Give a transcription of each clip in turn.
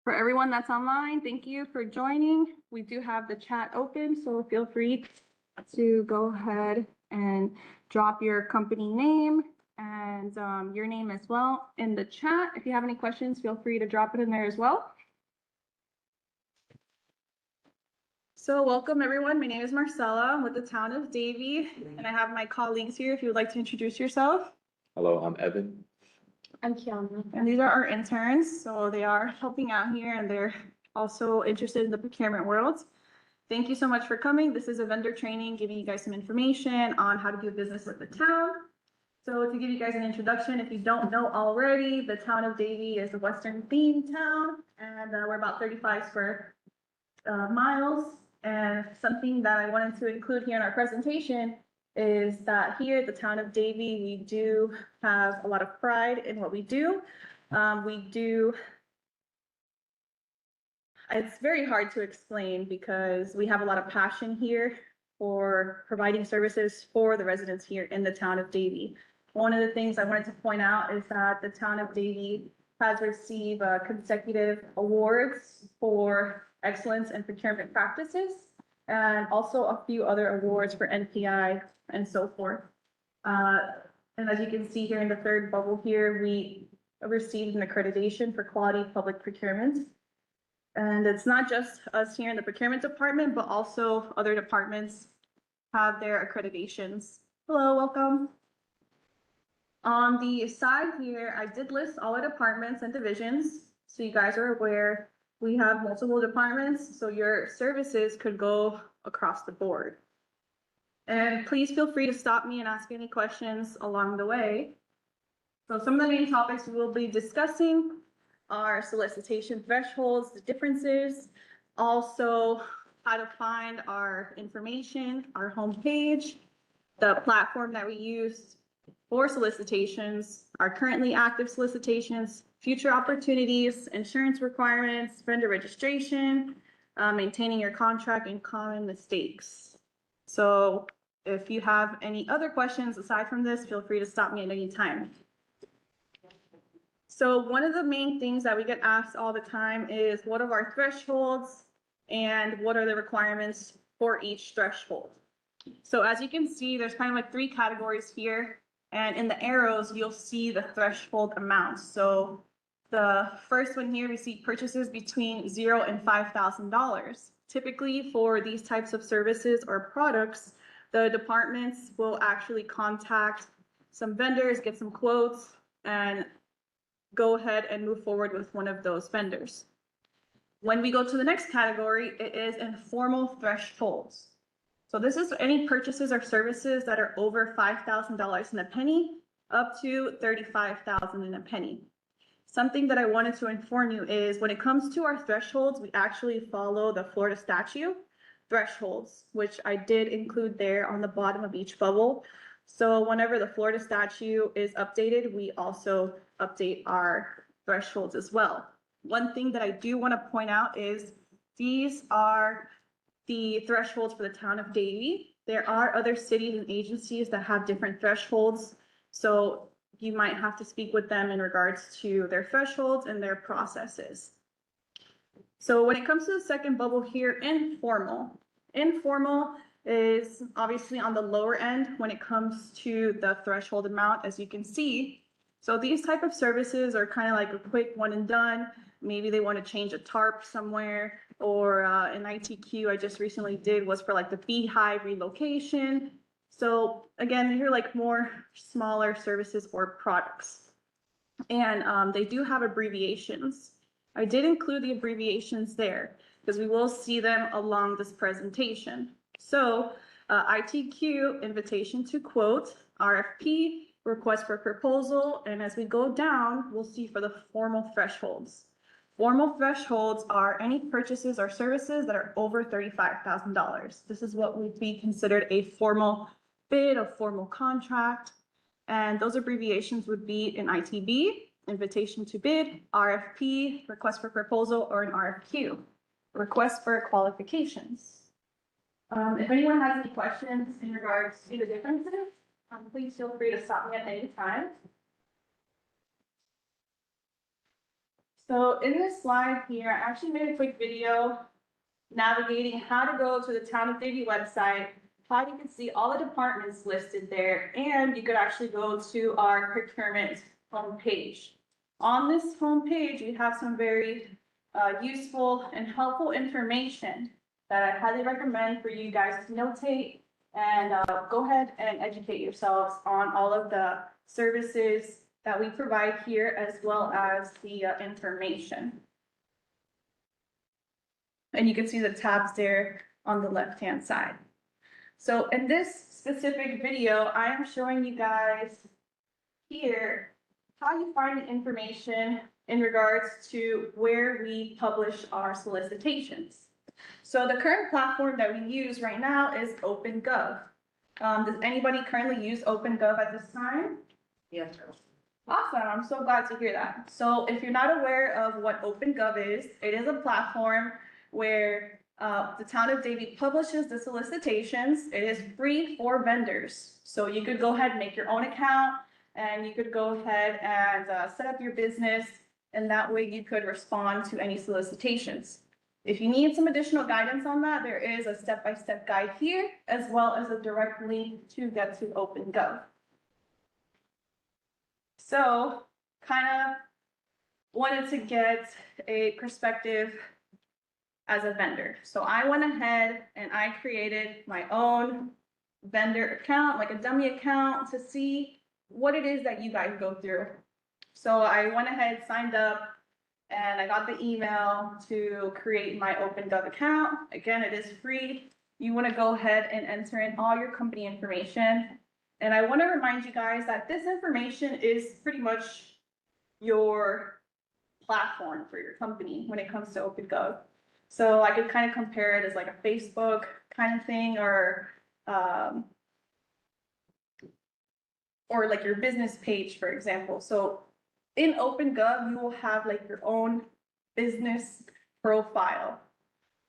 For everyone that's online, thank you for joining. We do have the chat open, so feel free to go ahead and drop your company name and your name as well in the chat. If you have any questions, feel free to drop it in there as well. So welcome everyone. My name is Marcella. I'm with the Town of Davie, and I have my colleagues here if you would like to introduce yourself. Hello, I'm Evan. I'm Kiana. And these are our interns, so they are helping out here and they're also interested in the procurement world. Thank you so much for coming. This is a vendor training, giving you guys some information on how to do business with the town. So to give you guys an introduction, if you don't know already, the Town of Davie is a Western themed town, and we're about 35 square miles. And something that I wanted to include here in our presentation is that here at the Town of Davie, we do have a lot of pride in what we do. It's very hard to explain because we have a lot of passion here for providing services for the residents here in the Town of Davie. One of the things I wanted to point out is that the Town of Davie has received consecutive awards for excellence in procurement practices, and also a few other awards for NPI and so forth. And as you can see here in the third bubble here, we received an accreditation for quality public procurement. And it's not just us here in the procurement department, but also other departments have their accreditations. Hello, welcome. On the side here, I did list all our departments and divisions, so you guys are aware. We have multiple departments, so your services could go across the board. And please feel free to stop me and ask any questions along the way. So some of the main topics we will be discussing are solicitation thresholds, the differences, also how to find our information, our homepage, the platform that we use for solicitations, our currently active solicitations, future opportunities, insurance requirements, vendor registration, maintaining your contract, and common mistakes. So if you have any other questions aside from this, feel free to stop me at any time. So one of the main things that we get asked all the time is what are our thresholds and what are the requirements for each threshold? So as you can see, there's kind of like three categories here. And in the arrows, you'll see the threshold amounts. So the first one here, we see purchases between $0 and $5,000. Typically for these types of services or products, the departments will actually contact some vendors, get some quotes, and go ahead and move forward with one of those vendors. When we go to the next category, it is informal thresholds. So this is any purchases or services that are over $5,000 and a penny up to $35,000 and a penny. Something that I wanted to inform you is when it comes to our thresholds, we actually follow the Florida statute thresholds, which I did include there on the bottom of each bubble. So whenever the Florida statute is updated, we also update our thresholds as well. One thing that I do want to point out is these are the thresholds for the Town of Davie. There are other cities and agencies that have different thresholds. So you might have to speak with them in regards to their thresholds and their processes. So when it comes to the second bubble here, informal. Informal is obviously on the lower end when it comes to the threshold amount, as you can see. So these type of services are kind of like a quick one and done. Maybe they want to change a tarp somewhere, or an ITQ I just recently did was for like the beehive relocation. So again, these are like more smaller services or products. And they do have abbreviations. I did include the abbreviations there because we will see them along this presentation. So ITQ, invitation to quote, RFP, request for proposal, and as we go down, we'll see for the formal thresholds. Formal thresholds are any purchases or services that are over $35,000. This is what would be considered a formal bid, a formal contract, and those abbreviations would be an ITB, invitation to bid, RFP, request for proposal, or an RFQ, request for qualifications. If anyone has any questions in regards to the differences, Please feel free to stop me at any time. So in this slide here, I actually made a quick video navigating how to go to the Town of Davie website, how you can see all the departments listed there, and you could actually go to our procurement homepage. On this homepage, we have some very useful and helpful information that I highly recommend for you guys to notate and go ahead and educate yourselves on all of the services that we provide here, as well as the information. And you can see the tabs there on the left-hand side. So in this specific video, I am showing you guys here how you find the information in regards to where we publish our solicitations. So the current platform that we use right now is OpenGov. Does anybody currently use OpenGov at this time? Yes. Awesome, I'm so glad to hear that. So if you're not aware of what OpenGov is, it is a platform where the Town of Davie publishes the solicitations. It is free for vendors. So you could go ahead and make your own account, and you could go ahead and set up your business, and that way you could respond to any solicitations. If you need some additional guidance on that, there is a step-by-step guide here, as well as a direct link to get to OpenGov. So kind of wanted to get a perspective as a vendor. So I went ahead and I created my own vendor account, like a dummy account, to see what it is that you guys go through. So I went ahead, signed up, and I got the email to create my OpenGov account. Again, it is free. You want to go ahead and enter in all your company information. And I want to remind you guys that this information is pretty much your platform for your company when it comes to OpenGov. So I could kind of compare it as like a Facebook kind of thing, or like your business page, for example. So in OpenGov, you will have like your own business profile.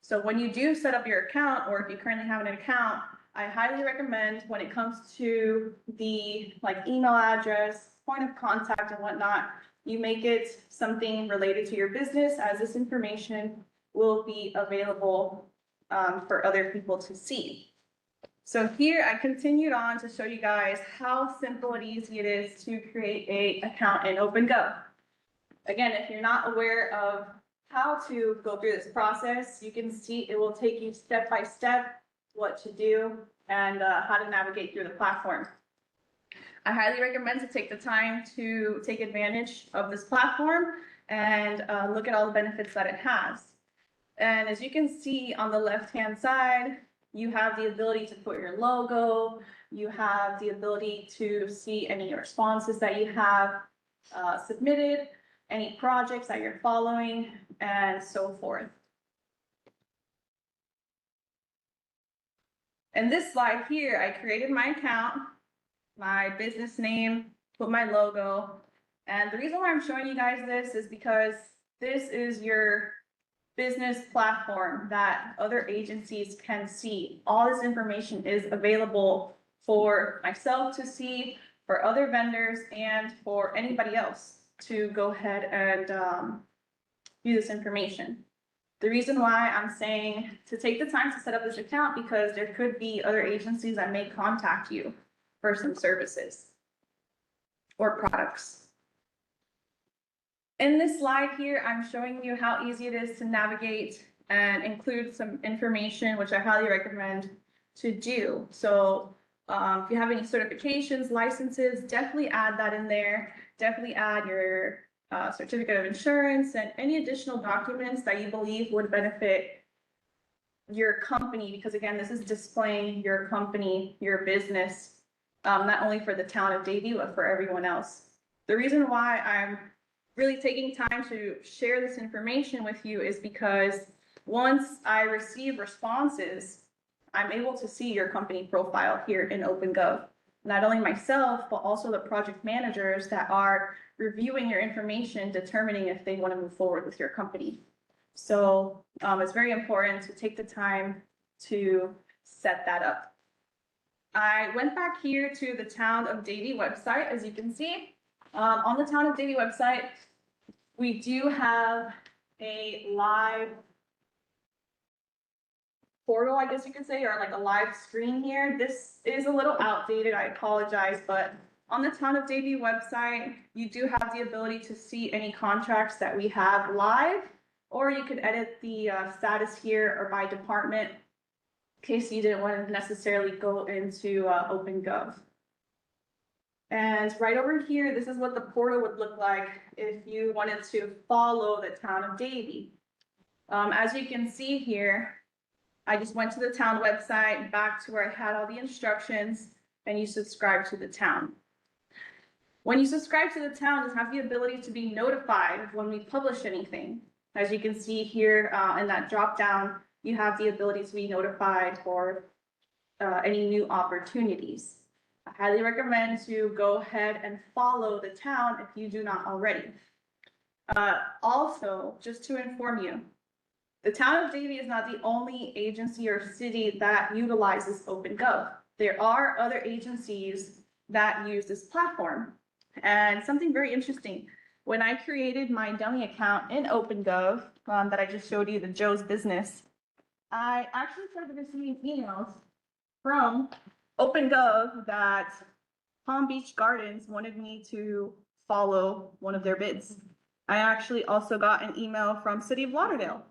So when you do set up your account, or if you currently have an account, I highly recommend, when it comes to the like email address, point of contact and whatnot, you make it something related to your business, as this information will be available for other people to see. So here I continued on to show you guys how simple and easy it is to create an account in OpenGov. Again, if you're not aware of how to go through this process, you can see it will take you step by step what to do and how to navigate through the platform. I highly recommend to take the time to take advantage of this platform and look at all the benefits that it has. And as you can see on the left-hand side, you have the ability to put your logo, you have the ability to see any responses that you have submitted, any projects that you're following, and so forth. In this slide here, I created my account, my business name, put my logo. And the reason why I'm showing you guys this is because this is your business platform that other agencies can see. All this information is available for myself to see, for other vendors, and for anybody else to go ahead and view this information. The reason why I'm saying to take the time to set up this account, because there could be other agencies that may contact you for some services or products. In this slide here, I'm showing you how easy it is to navigate and include some information, which I highly recommend to do. So if you have any certifications, licenses, definitely add that in there. Definitely add your certificate of insurance and any additional documents that you believe would benefit your company, because again, this is displaying your company, your business, not only for the Town of Davie, but for everyone else. The reason why I'm really taking time to share this information with you is because once I receive responses, I'm able to see your company profile here in OpenGov. Not only myself, but also the project managers that are reviewing your information, determining if they want to move forward with your company. So it's very important to take the time to set that up. I went back here to the Town of Davie website, as you can see. On the Town of Davie website, we do have a live portal, I guess you could say, or like a live screen here. This is a little outdated, I apologize, but on the Town of Davie website, you do have the ability to see any contracts that we have live, or you could edit the status here or by department in case you didn't want to necessarily go into OpenGov. And right over here, this is what the portal would look like if you wanted to follow the Town of Davie. As you can see here, I just went to the town website, back to where I had all the instructions, and you subscribe to the town. When you subscribe to the town, you have the ability to be notified when we publish anything. As you can see here in that drop down, you have the ability to be notified for any new opportunities. I highly recommend to go ahead and follow the town if you do not already. Also, just to inform you, the Town of Davie is not the only agency or city that utilizes OpenGov. There are other agencies that use this platform. And something very interesting, when I created my dummy account in OpenGov that I just showed you, the Joe's Business, I actually started receiving emails from OpenGov that Palm Beach Gardens wanted me to follow one of their bids. I actually also got an email from City of Lauderdale.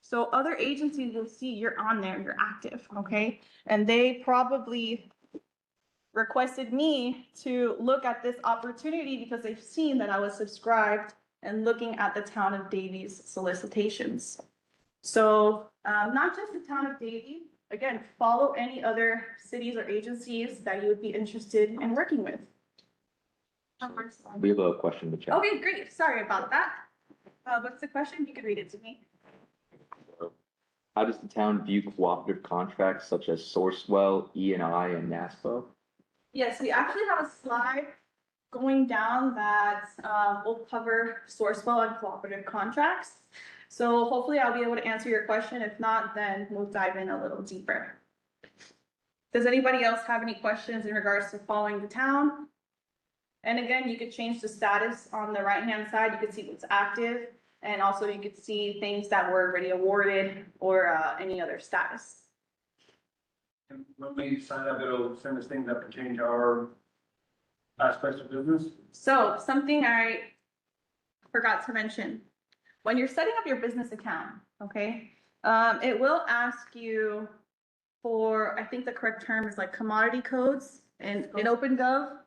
So other agencies will see you're on there, you're active, okay? And they probably requested me to look at this opportunity because they've seen that I was subscribed and looking at the Town of Davie's solicitations. So not just the Town of Davie, again, follow any other cities or agencies that you would be interested in working with. We have a question in the chat. Okay, great. Sorry about that. What's the question? You can read it to me. How does the town view cooperative contracts such as Sourcewell, E&I, and NASPO? Yes, we actually have a slide going down that will cover Sourcewell and cooperative contracts. So hopefully I'll be able to answer your question. If not, then we'll dive in a little deeper. Does anybody else have any questions in regards to following the town? And again, you could change the status on the right-hand side. You could see what's active. And also you could see things that were already awarded or any other status. And when we sign up, it'll send us things that pertain to our aspects of business. So something I forgot to mention, when you're setting up your business account, okay, it will ask you for, I think the correct term is like commodity codes in OpenGov.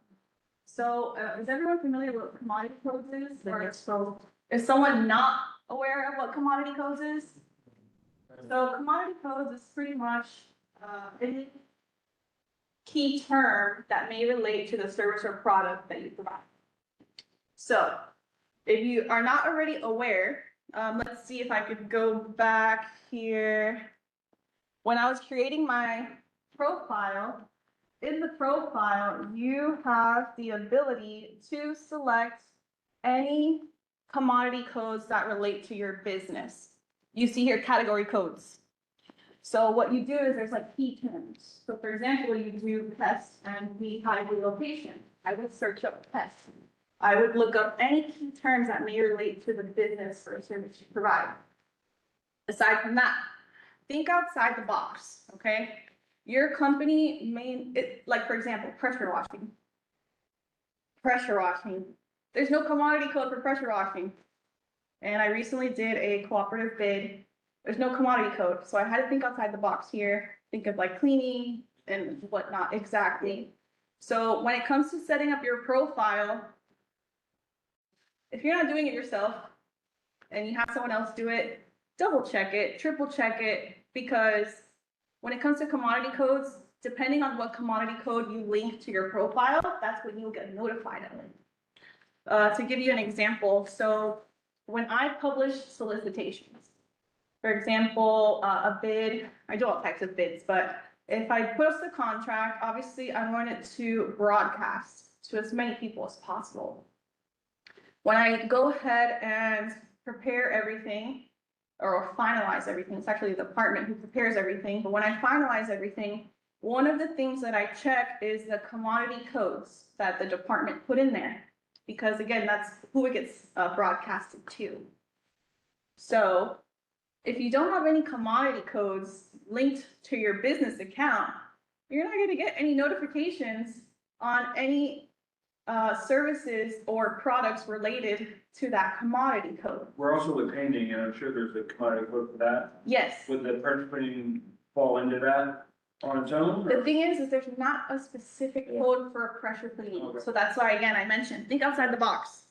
So is everyone familiar with what commodity codes is? Or so is someone not aware of what commodity codes is? So commodity codes is pretty much any key term that may relate to the service or product that you provide. So if you are not already aware, let's see if I could go back here. When I was creating my profile, in the profile, you have the ability to select any commodity codes that relate to your business. You see here category codes. So what you do is there's like key terms. So for example, you do pest and highway location. I would search up pest. I would look up any key terms that may relate to the business or service you provide. Aside from that, think outside the box, okay? Your company may, like for example, pressure washing. Pressure washing. There's no commodity code for pressure washing. And I recently did a cooperative bid. There's no commodity code. So I had to think outside the box here, think of like cleaning and whatnot exactly. So when it comes to setting up your profile, if you're not doing it yourself and you have someone else do it, double check it, triple check it, because when it comes to commodity codes, depending on what commodity code you link to your profile, that's when you'll get notified of it. To give you an example, so when I publish solicitations, for example, a bid, I do all types of bids, but if I post a contract, obviously I want it to broadcast to as many people as possible. When I go ahead and prepare everything or finalize everything, it's actually the department who prepares everything, but when I finalize everything, One of the things that I check is the commodity codes that the department put in there. Because again, that's who it gets broadcasted to. So if you don't have any commodity codes linked to your business account, you're not gonna get any notifications on any services or products related to that commodity code. We're also with painting, and I'm sure there's a commodity code for that. Yes. Would the pressure cleaning fall into that on its own? The or- thing is there's not a specific code for pressure cleaning. Okay. So that's why, again, I mentioned, think outside the box.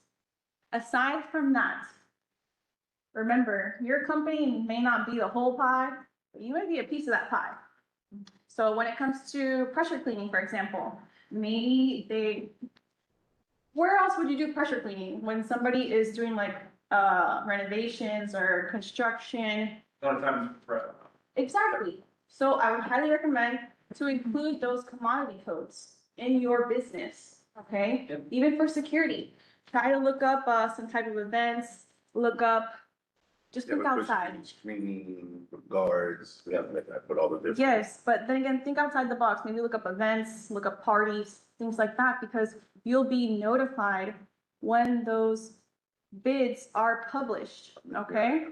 Aside from that, remember, your company may not be the whole pie, but you may be a piece of that pie. So when it comes to pressure cleaning, for example, where else would you do pressure cleaning? When somebody is doing like renovations or construction? A lot of times, right. Exactly. So I would highly recommend to include those commodity codes in your business, okay? Yep. Even for security. Try to look up some type of events, look up, just think outside. Screening, guards, we have like that, but all the different. Yes, but then again, think outside the box. Maybe look up events, look up parties, things like that, because you'll be notified when those bids are published, okay?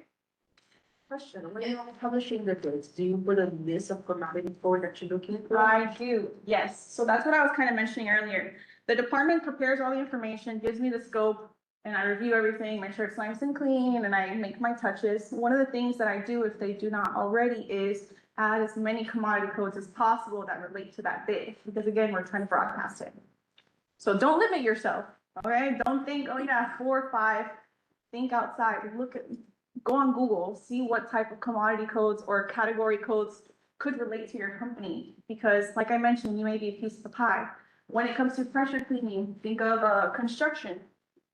Question, when you're publishing the bids, do you put a list of commodity code that you're looking for? I do, yes. So that's what I was kind of mentioning earlier. The department prepares all the information, gives me the scope, and I review everything, make sure it's nice and clean, and I make my touches. One of the things that I do, if they do not already, is add as many commodity codes as possible that relate to that bid, because again, we're trying to broadcast it. So don't limit yourself, okay? Don't think, oh yeah, 4 or 5. Think outside, go on Google, see what type of commodity codes or category codes could relate to your company. Because like I mentioned, you may be a piece of the pie. When it comes to pressure cleaning, think of construction.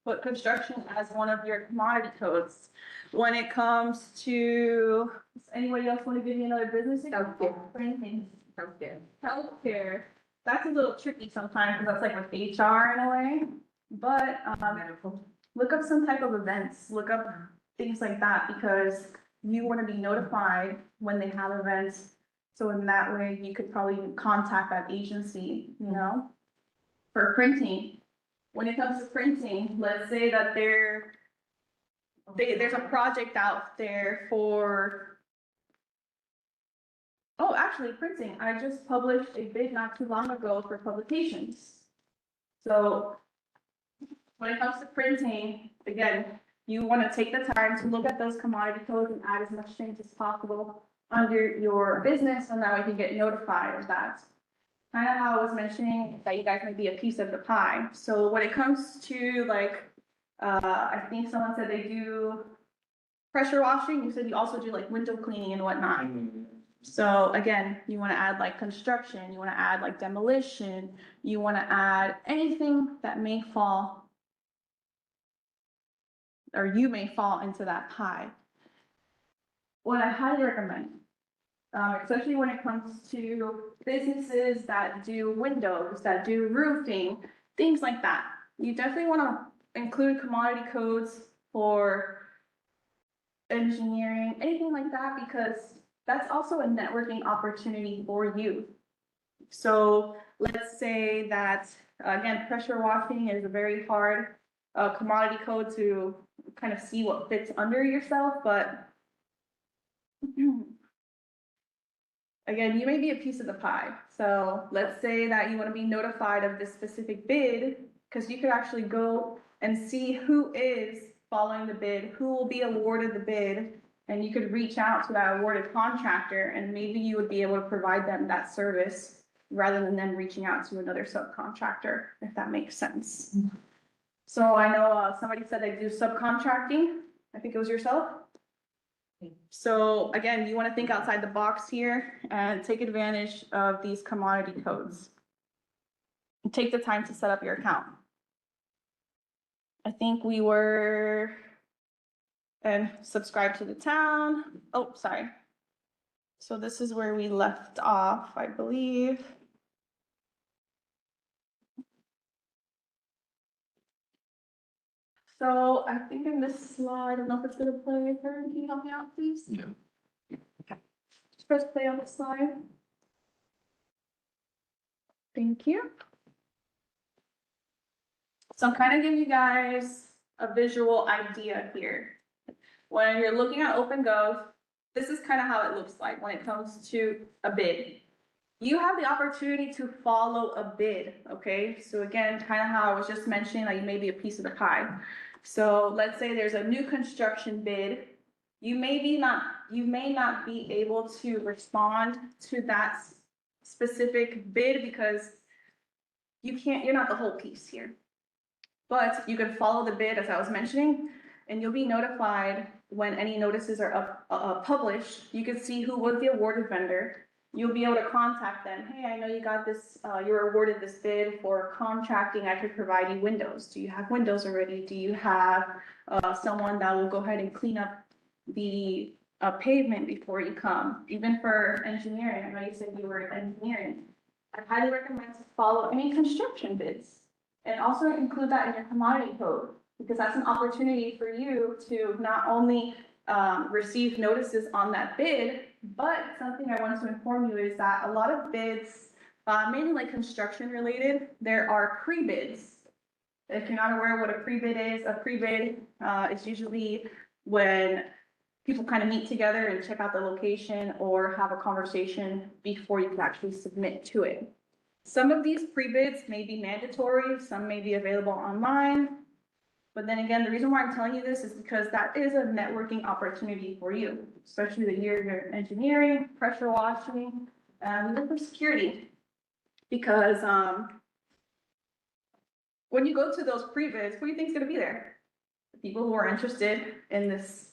Put construction as one of your commodity codes. When it comes to, does anybody else want to give me another business example? Healthcare. Or anything? Healthcare. Healthcare, that's a little tricky sometimes because that's like with HR in a way. But Medical. look up some type of events, look up things like that because you want to be notified when they have events. So in that way, you could probably contact that agency, you know? For printing, when it comes to printing, let's say that there's a project out there for, oh, actually printing, I just published a bid not too long ago for publications. So when it comes to printing, again, you want to take the time to look at those commodity codes and add as much change as possible under your business, and that way you can get notified of that. Kind of how I was mentioning that you guys might be a piece of the pie. So when it comes to like, I think someone said they do pressure washing. You said you also do like window cleaning and whatnot. So again, you want to add like construction, you want to add like demolition, you want to add anything that may fall, or you may fall into that pie. What I highly recommend, especially when it comes to businesses that do windows, that do roofing, things like that. You definitely want to include commodity codes for engineering, anything like that, because that's also a networking opportunity for you. So let's say that, again, pressure washing is a very hard commodity code to kind of see what fits under yourself, but again, you may be a piece of the pie. So let's say that you want to be notified of this specific bid, because you could actually go and see who is following the bid, who will be awarded the bid, and you could reach out to that awarded contractor, and maybe you would be able to provide them that service rather than them reaching out to another subcontractor, if that makes sense. So I know somebody said they do subcontracting. I think it was yourself. So again, you want to think outside the box here and take advantage of these commodity codes. And take the time to set up your account. I think we were, and subscribe to the town. Oh, sorry. So this is where we left off, I believe. So I think in this slide, I don't know if it's gonna play. Karen, can you help me out, please? Yeah. Okay. Just press play on the slide. Thank you. So I'm kind of giving you guys a visual idea here. When you're looking at OpenGov, this is kind of how it looks like when it comes to a bid. You have the opportunity to follow a bid, okay? So again, kind of how I was just mentioning, like maybe a piece of the pie. So let's say there's a new construction bid. You may not be able to respond to that specific bid because you're not the whole piece here. But you can follow the bid as I was mentioning, and you'll be notified when any notices are published. You can see who was the awarded vendor. You'll be able to contact them. Hey, I know you got this, you were awarded this bid for contracting. I could provide you windows. Do you have windows already? Do you have someone that will go ahead and clean up the pavement before you come? Even for engineering, I know you said you were in engineering. I highly recommend to follow any construction bids and also include that in your commodity code, because that's an opportunity for you to not only receive notices on that bid, but something I wanted to inform you is that a lot of bids, mainly like construction related, there are pre-bids. If you're not aware of what a pre-bid is, a pre-bid is usually when people kind of meet together and check out the location or have a conversation before you can actually submit to it. Some of these pre-bids may be mandatory, some may be available online. But then again, the reason why I'm telling you this is because that is a networking opportunity for you, especially the year you're engineering, pressure washing, and even for security. Because when you go to those pre-bids, who do you think is going to be there? The people who are interested in this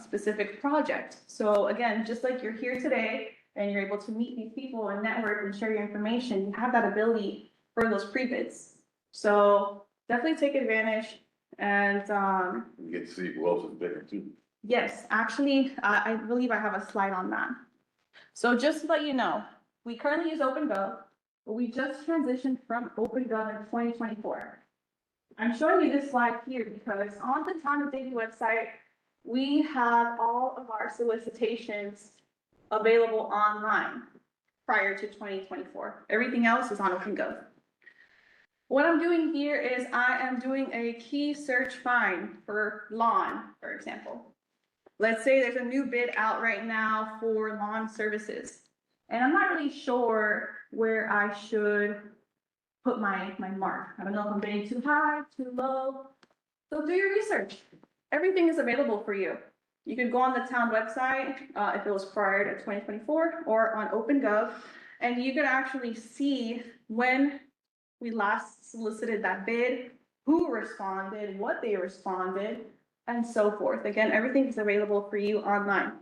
specific project. So again, just like you're here today and you're able to meet these people and network and share your information, you have that ability for those pre-bids. So definitely take advantage and You get to see who else is bidding too. yes, actually, I believe I have a slide on that. So just to let you know, we currently use OpenGov, but we just transitioned from OpenGov in 2024. I'm showing you this slide here because on the Town of Davie website, we have all of our solicitations available online prior to 2024. Everything else is on OpenGov. What I'm doing here is I am doing a key search find for lawn, for example. Let's say there's a new bid out right now for lawn services, and I'm not really sure where I should put my mark. I don't know if I'm bidding too high, too low. So do your research. Everything is available for you. You can go on the town website if it was prior to 2024 or on OpenGov, and you can actually see when we last solicited that bid, who responded, what they responded, and so forth. Again, everything is available for you online.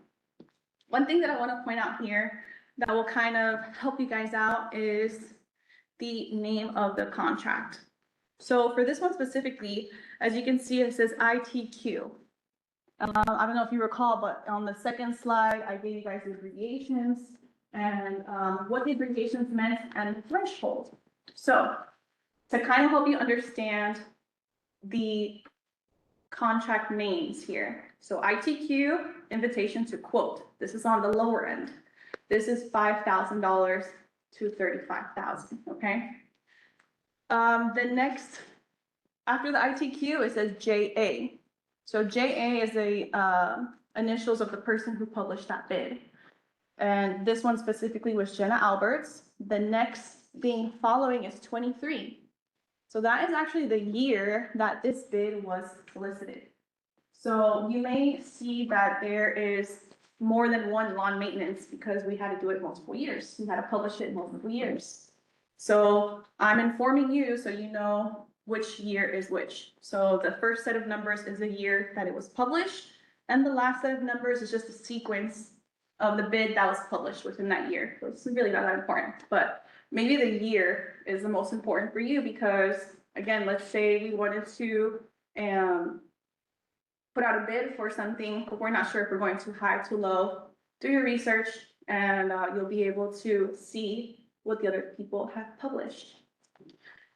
One thing that I want to point out here that will kind of help you guys out is the name of the contract. So for this one specifically, as you can see, it says ITQ. I don't know if you recall, but on the second slide, I gave you guys the abbreviations and what the abbreviations meant and the threshold. So to kind of help you understand the contract names here. So ITQ, invitation to quote. This is on the lower end. This is $5,000 to $35,000, okay? The next, after the ITQ, it says JA. So JA is the initials of the person who published that bid. And this one specifically was Jenna Alberts. The next thing following is 23. So that is actually the year that this bid was solicited. So you may see that there is more than one lawn maintenance because we had to do it multiple years. We had to publish it multiple years. So I'm informing you so you know which year is which. So the first set of numbers is the year that it was published, and the last set of numbers is just a sequence of the bid that was published within that year. So it's really not that important, but maybe the year is the most important for you because, again, let's say we wanted to put out a bid for something, but we're not sure if we're going too high, too low. Do your research and you'll be able to see what the other people have published.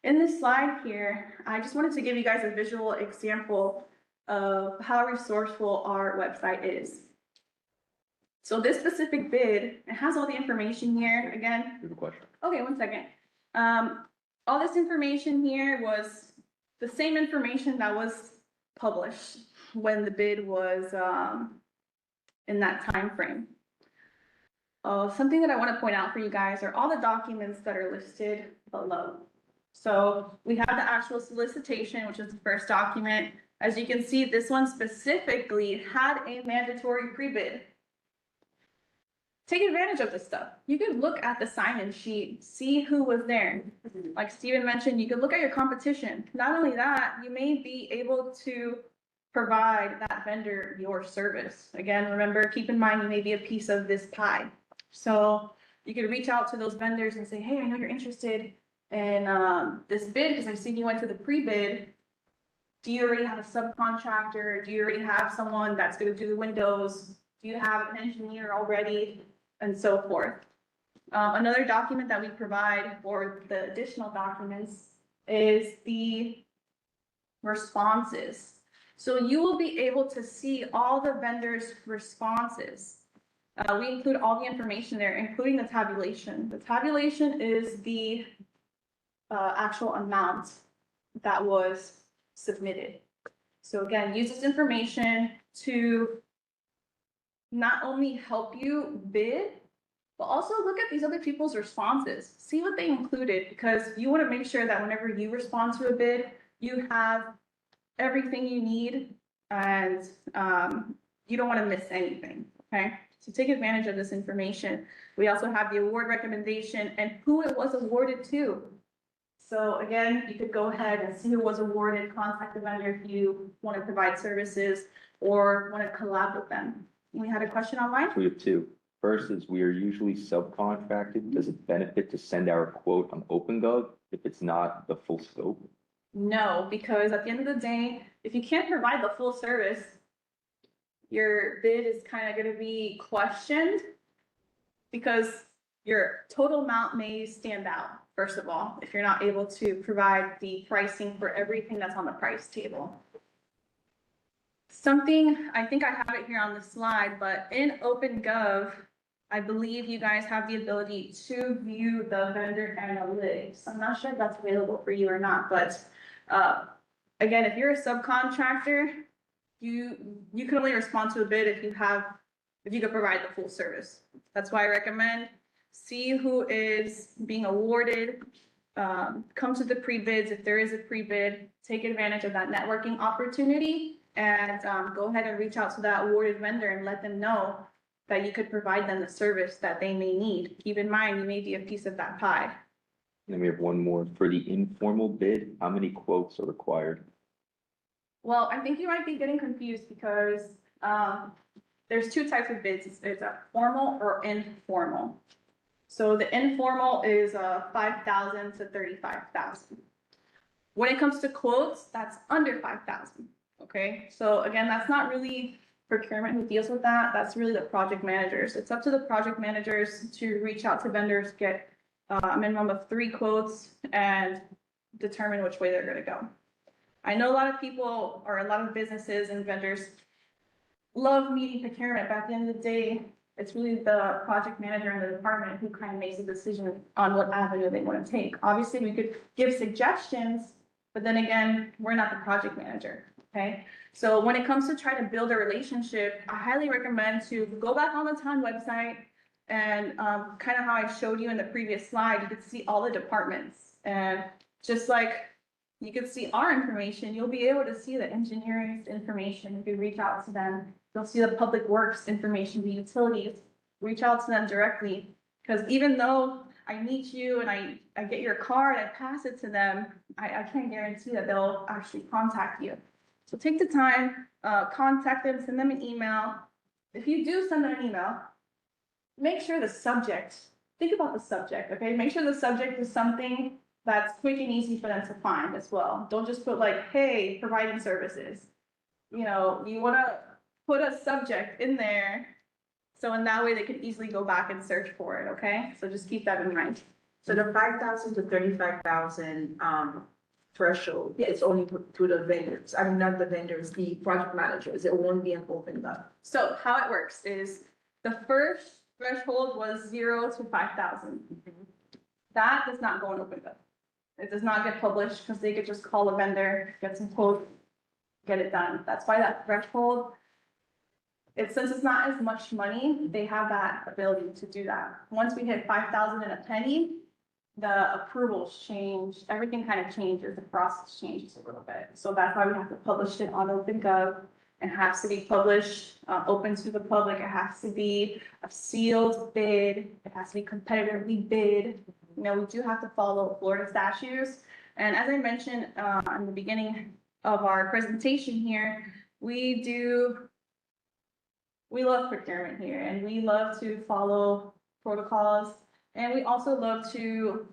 In this slide here, I just wanted to give you guys a visual example of how resourceful our website is. So this specific bid, it has all the information here, again, I have a question. okay, one second. All this information here was the same information that was published when the bid was, in that time frame. Something that I want to point out for you guys are all the documents that are listed below. So we have the actual solicitation, which is the first document. As you can see, this one specifically had a mandatory pre-bid. Take advantage of this stuff. You could look at the sign-in sheet, see who was there. Like Steven mentioned, you could look at your competition. Not only that, you may be able to provide that vendor your service. Again, remember, keep in mind, you may be a piece of this pie. So you could reach out to those vendors and say, hey, I know you're interested in this bid because I've seen you went to the pre-bid. Do you already have a subcontractor? Do you already have someone that's going to do the windows? Do you have an engineer already? And so forth. Another document that we provide for the additional documents is the responses. So you will be able to see all the vendors' responses. We include all the information there, including the tabulation. The tabulation is the actual amount that was submitted. So again, use this information to not only help you bid, but also look at these other people's responses. See what they included, because you want to make sure that whenever you respond to a bid, you have everything you need and you don't want to miss anything, okay? So take advantage of this information. We also have the award recommendation and who it was awarded to. So again, you could go ahead and see who was awarded, contact the vendor if you want to provide services or want to collab with them. We had a question online? We have two. First is we are usually subcontracted. Does it benefit to send our quote on OpenGov if it's not the full scope? No, because at the end of the day, if you can't provide the full service, your bid is kind of going to be questioned because your total amount may stand out, first of all, if you're not able to provide the pricing for everything that's on the price table. Something, I think I have it here on the slide, but in OpenGov, I believe you guys have the ability to view the vendor analytics. I'm not sure if that's available for you or not, but again, if you're a subcontractor, you can only respond to a bid if you could provide the full service. That's why I recommend see who is being awarded, come to the pre-bids. If there is a pre-bid, take advantage of that networking opportunity and go ahead and reach out to that awarded vendor and let them know that you could provide them the service that they may need. Keep in mind, you may be a piece of that pie. And then we have one more. For the informal bid, how many quotes are required? Well, I think you might be getting confused because there's two types of bids. It's a formal or informal. So the informal is 5,000 to 35,000. When it comes to quotes, that's under 5,000. Okay, so again, that's not really procurement who deals with that. That's really the project managers. It's up to the project managers to reach out to vendors, get a minimum of 3 quotes and determine which way they're going to go. I know a lot of people or a lot of businesses and vendors love meeting procurement, but at the end of the day, it's really the project manager and the department who kind of makes a decision on what avenue they want to take. Obviously, we could give suggestions, but then again, we're not the project manager, okay? So when it comes to trying to build a relationship, I highly recommend to go back on the town website and kind of how I showed you in the previous slide, you could see all the departments. And just like you could see our information, you'll be able to see the engineering information. If you reach out to them, you'll see the public works information, the utilities, reach out to them directly. Because even though I meet you and I get your card, I pass it to them, I can't guarantee that they'll actually contact you. So take the time, contact them, send them an email. If you do send them an email, make sure the subject, think about the subject, okay? Make sure the subject is something that's quick and easy for them to find as well. Don't just put like, hey, providing services. You know, you want to put a subject in there so in that way they can easily go back and search for it, okay? So just keep that in mind. So the 5,000 to 35,000 threshold, it's only to the vendors. I mean, not the vendors, the project managers. It won't be an open up. So how it works is The first threshold was 0 to 5,000. That does not go in OpenGov. It does not get published because they could just call a vendor, get some quote, get it done. That's why that threshold, since it's not as much money, they have that ability to do that. Once we hit 5,000 and a penny, the approvals change, everything kind of changes, the process changes a little bit. So that's why we have to publish it on OpenGov. It has to be published, open to the public. It has to be a sealed bid. It has to be competitively bid. You know, we do have to follow Florida statutes. And as I mentioned, in the beginning of our presentation here, we love procurement here, and we love to follow protocols. And we also love to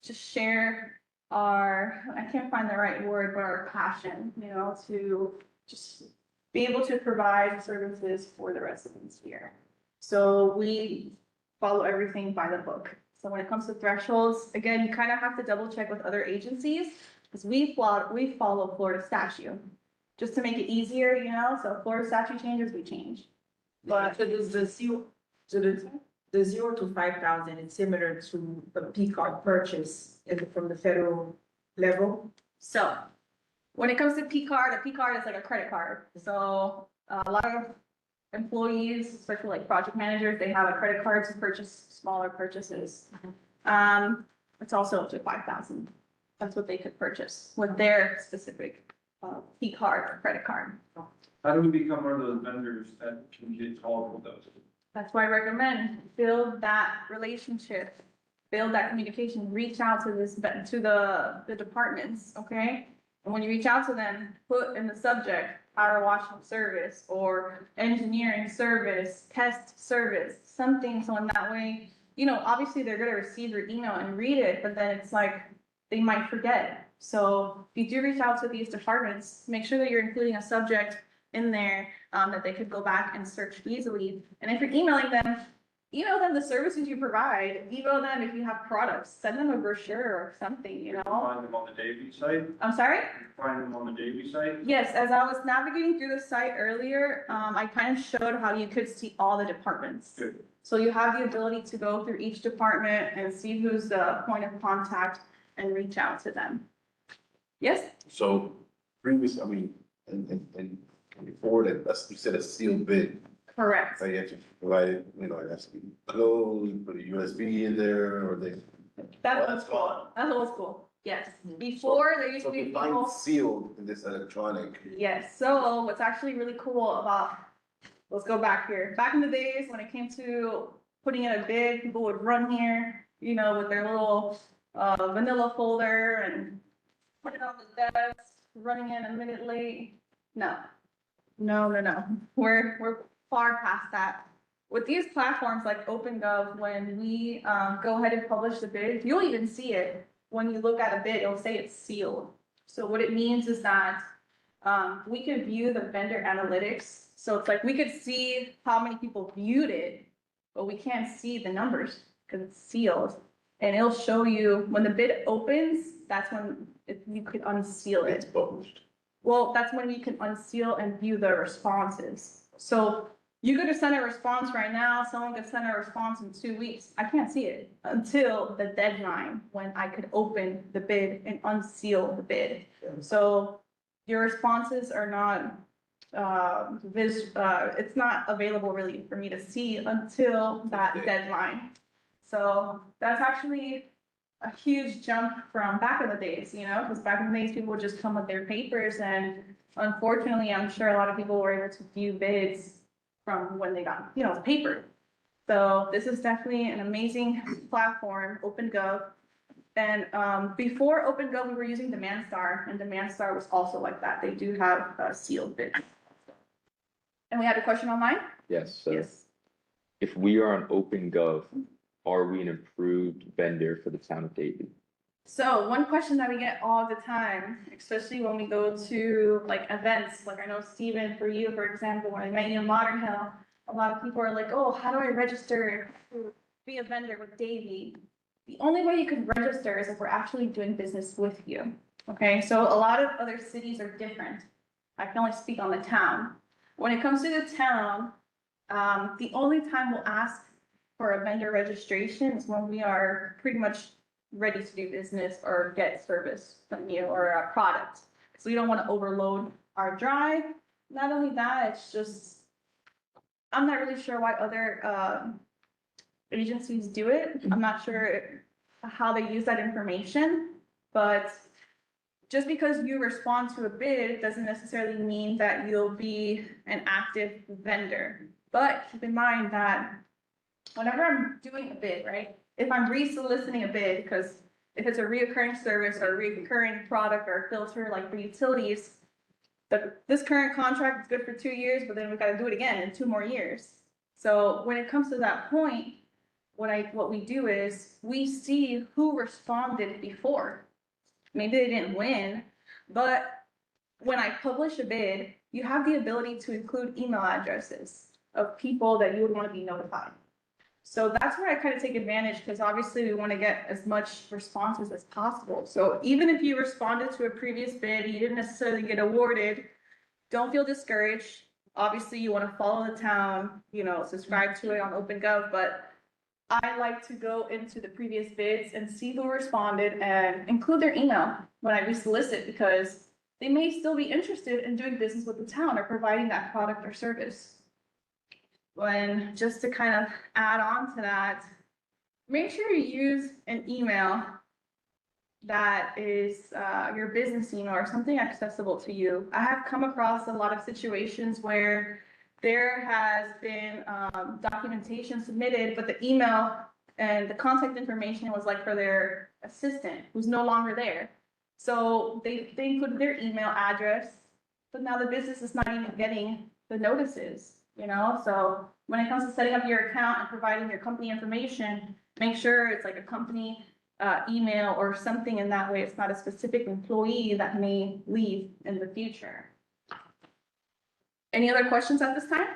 just share I can't find the right word, but our passion, you know, to just be able to provide services for the residents here. So we follow everything by the book. So when it comes to thresholds, again, you kind of have to double check with other agencies because we follow Florida statute just to make it easier, you know, so if Florida statute changes, we change. But So does the zero, so the 0 to 5,000 is similar to the P card purchase from the federal level? so when it comes to P card, a P card is like a credit card. So a lot of employees, especially like project managers, they have a credit card to purchase smaller purchases. It's also up to 5,000. That's what they could purchase with their specific P card or credit card. How do we become one of those vendors that can get called with those? That's why I recommend build that relationship, build that communication, reach out to the departments, okay? And when you reach out to them, put in the subject, power washing service or engineering service, test service, something. So in that way, you know, obviously they're gonna receive your email and read it, but then it's like, they might forget. So if you do reach out to these departments, make sure that you're including a subject in there that they could go back and search easily. And if you're emailing them, email them the services you provide, email them if you have products, send them a brochure or something, you know? Find them on the Davie site? I'm sorry? Find them on the Davie site? Yes, as I was navigating through the site earlier, I kind of showed how you could see all the departments. Good. So you have the ability to go through each department and see who's the point of contact and reach out to them. Yes? So previous, I mean, and before that, you said a sealed bid. Correct. So you have to provide it, you know, it has to be closed, put a USB in there, or they. That's Oh, old that's school. gone. That's old school. Yes. Before, there used So to be define people. sealed in this electronic. Yes, so what's actually really cool about, let's go back here. Back in the days when it came to putting in a bid, people would run here, you know, with their little vanilla folder and put it on the desk, running in a minute late. No, no. We're far past that. With these platforms like OpenGov, when we go ahead and publish the bid, you'll even see it. When you look at a bid, it'll say it's sealed. So what it means is that we can view the vendor analytics. So it's like we could see how many people viewed it, but we can't see the numbers because it's sealed. And it'll show you when the bid opens, that's when you could unseal It's it. published. Well, that's when we can unseal and view the responses. So you could have sent a response right now, someone could send a response in 2 weeks. I can't see it until the deadline when I could open the bid and unseal the bid. So your responses are not, it's not available really for me to see until that deadline. So that's actually a huge jump from back in the days, you know, because back in the days, people would just come with their papers and unfortunately, I'm sure a lot of people were able to view bids from when they got, you know, the paper. So this is definitely an amazing platform, OpenGov. And before OpenGov, we were using DemandStar, and DemandStar was also like that. They do have sealed bids. And we had a question online? Yes, so Yes. if we are on OpenGov, are we an approved vendor for the town of Davie? So one question that we get all the time, especially when we go to like events, like I know Steven, for you, for example, when I met you in Modern Hill, a lot of people are like, oh, how do I register to be a vendor with Davie? The only way you can register is if we're actually doing business with you. Okay, so a lot of other cities are different. I can only speak on the town. When it comes to the town, The only time we'll ask for a vendor registration is when we are pretty much ready to do business or get service from you or a product. So we don't want to overload our drive. Not only that, it's just, I'm not really sure why other agencies do it. I'm not sure how they use that information, but just because you respond to a bid doesn't necessarily mean that you'll be an active vendor. But keep in mind that whenever I'm doing a bid, right? If I'm re-soliciting a bid, because if it's a reoccurring service or a reoccurring product or filter like for utilities, this current contract is good for 2 years, but then we've got to do it again in 2 more years. So when it comes to that point, what we do is we see who responded before. Maybe they didn't win, but when I publish a bid, you have the ability to include email addresses of people that you would want to be notified. So that's where I kind of take advantage, because obviously we want to get as much responses as possible. So even if you responded to a previous bid, you didn't necessarily get awarded, don't feel discouraged. Obviously you want to follow the town, subscribe to it on OpenGov, but I like to go into the previous bids and see who responded and include their email when I resolicit, because they may still be interested in doing business with the town or providing that product or service. When, just to kind of add on to that, make sure you use an email that is your business email or something accessible to you. I have come across a lot of situations where there has been documentation submitted, but the email and the contact information was like for their assistant who's no longer there. So they included their email address, but now the business is not even getting the notices, So when it comes to setting up your account and providing your company information, make sure it's like a company email or something in that way. It's not a specific employee that may leave in the future. Any other questions at this time?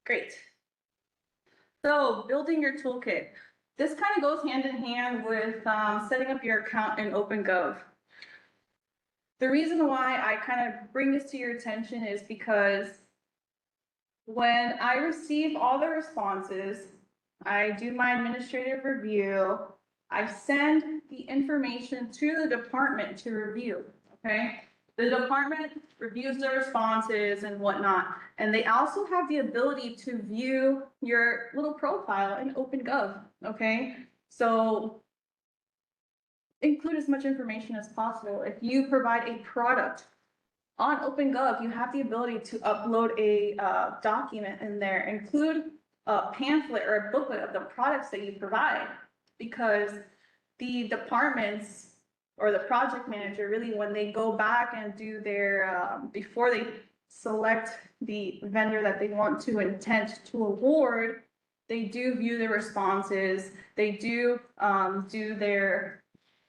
Great. So building your toolkit. This kind of goes hand in hand with setting up your account in OpenGov. The reason why I kind of bring this to your attention is because when I receive all the responses, I do my administrative review, I send the information to the department to review, okay? The department reviews the responses and whatnot, and they also have the ability to view your little profile in OpenGov, okay? So include as much information as possible. If you provide a product on OpenGov, you have the ability to upload a document in there, include a pamphlet or a booklet of the products that you provide, because the departments or the project manager, really, when they go back and do their, before they select the vendor that they want to intend to award, they do view the responses, they do do their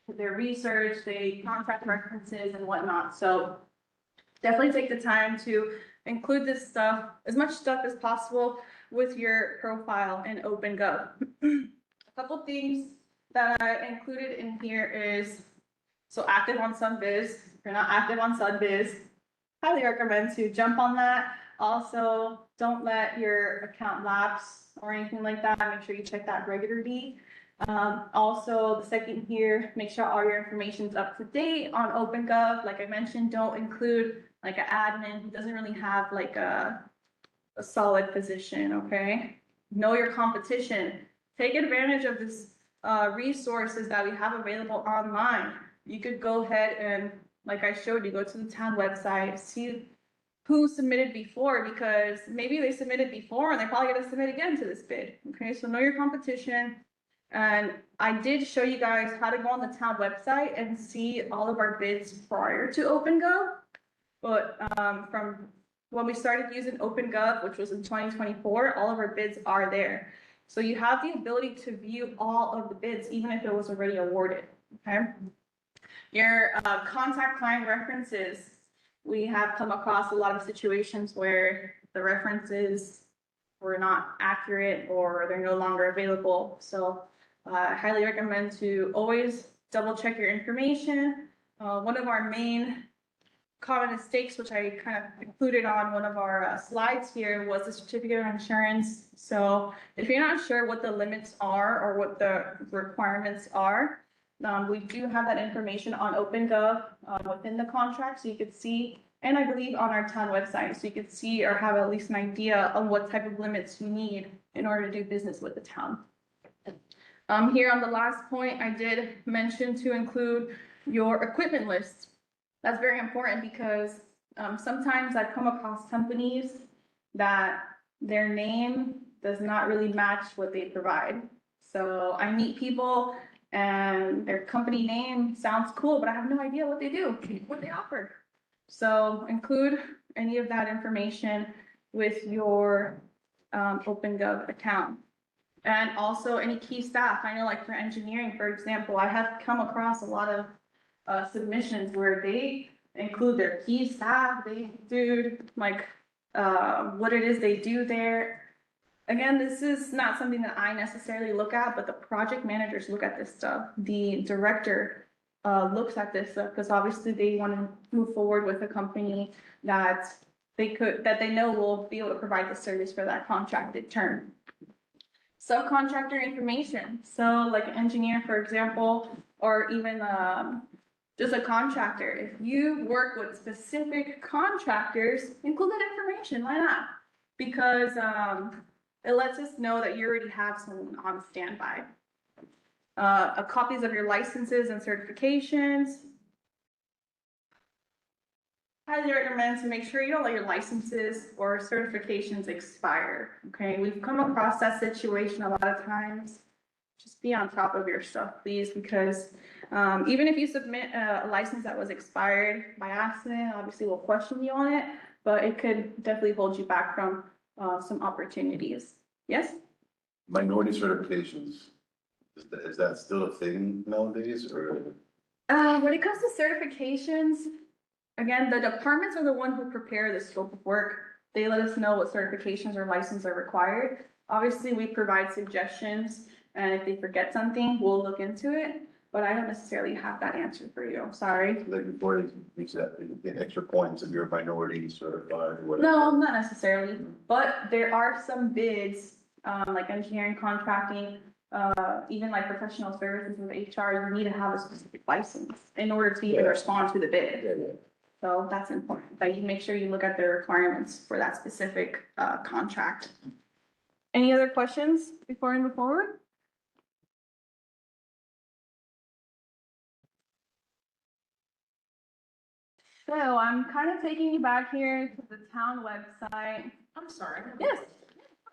research, they contact references and whatnot. So definitely take the time to include this stuff, as much stuff as possible with your profile in OpenGov. A couple things that I included in here is, so active on SunBiz. If you're not active on SunBiz, highly recommend to jump on that. Also, don't let your account lapse or anything like that. Make sure you check that regularly. Also, the second here, make sure all your information is up to date on OpenGov. Like I mentioned, don't include like an admin who doesn't really have like a solid position, okay? Know your competition. Take advantage of this resources that we have available online. You could go ahead and, like I showed you, go to the town website, see who submitted before, because maybe they submitted before and they're probably going to submit again to this bid. Okay, so know your competition. And I did show you guys how to go on the town website and see all of our bids prior to OpenGov. But from when we started using OpenGov, which was in 2024, all of our bids are there. So you have the ability to view all of the bids, even if it was already awarded, okay? Your contact client references, we have come across a lot of situations where the references were not accurate or they're no longer available. So I highly recommend to always double check your information. One of our main common mistakes, which I kind of included on one of our slides here, was the certificate of insurance. So if you're not sure what the limits are or what the requirements are, we do have that information on OpenGov within the contract, so you could see, and I believe on our town website, so you could see or have at least an idea of what type of limits you need in order to do business with the town. Here on the last point, I did mention to include your equipment list. That's very important because sometimes I've come across companies that their name does not really match what they provide. So I meet people and their company name sounds cool, but I have no idea what they do, what they offer. So include any of that information with your OpenGov account. And also any key staff. I know, like for engineering, for example, I have come across a lot of submissions where they include their key staff, they include like what it is they do there. Again, this is not something that I necessarily look at, but the project managers look at this stuff. The director looks at this stuff because obviously they want to move forward with a company that they know will be able to provide the service for that contracted term. Subcontractor information. So like an engineer, for example, or even just a contractor. If you work with specific contractors, include that information. Why not? Because it lets us know that you already have someone on standby. Copies of your licenses and certifications. Highly recommend to make sure you don't let your licenses or certifications expire. Okay, we've come across that situation a lot of times. Just be on top of your stuff, please, because even if you submit a license that was expired by accident, obviously we'll question you on it, but it could definitely hold you back from some opportunities. Yes? Minority certifications, is that still a thing nowadays, or? When it comes to certifications, again, the departments are the one who prepare the scope of work. They let us know what certifications or licenses are required. Obviously, we provide suggestions, and if they forget something, we'll look into it. But I don't necessarily have that answer for you. I'm sorry. Like before they reach that, they get extra points if you're a minority certified or whatever. No, not necessarily. But there are some bids, like engineering, contracting, even like professional services with HR, you need to have a specific license in order to even respond to the bid. Yeah. So that's important, that you make sure you look at the requirements for that specific contract. Any other questions before I move forward? So I'm kind of taking you back here to the town website. I'm sorry. Yes.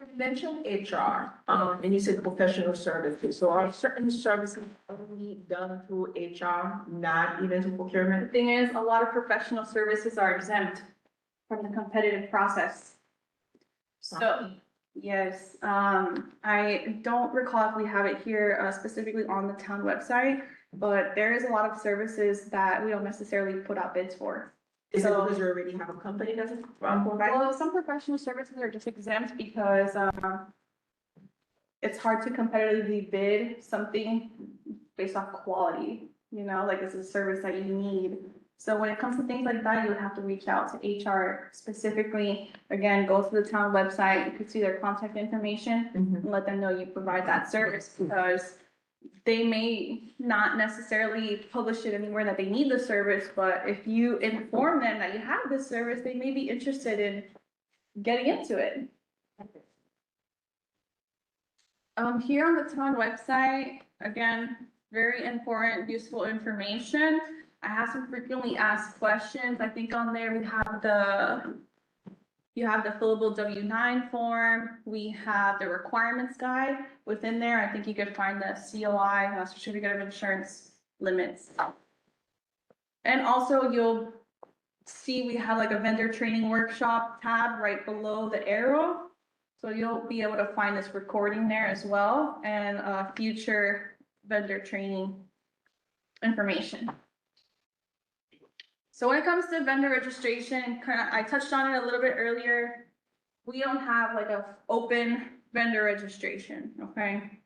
You mentioned HR, and you said professional services. So are certain services only done through HR, not even through The procurement? thing is, a lot of professional services are exempt from the competitive process. So, yes, I don't recall if we have it here specifically on the town website, but there is a lot of services that we don't necessarily put out bids for. Is it So- because you already have a company that's provide? Well, some professional services are just exempt because it's hard to competitively bid something based off quality, you know, like it's a service that you need. So when it comes to things like that, you would have to reach out to HR specifically. Again, go to the town website, you can see their contact information Mhm. and let them know you provide that service, because they may not necessarily publish it anywhere that they need the service, but if you inform them that you have this service, they may be interested in getting into it. Here on the town website, again, very important, useful information. I have some frequently asked questions. I think on there we have you have the fillable W-9 form. We have the requirements guide. Within there, I think you could find the COI, certificate of insurance limits. And also you'll see we have like a vendor training workshop tab right below the arrow. So you'll be able to find this recording there as well, and future vendor training information. So when it comes to vendor registration, I touched on it a little bit earlier. We don't have like a open vendor registration, okay?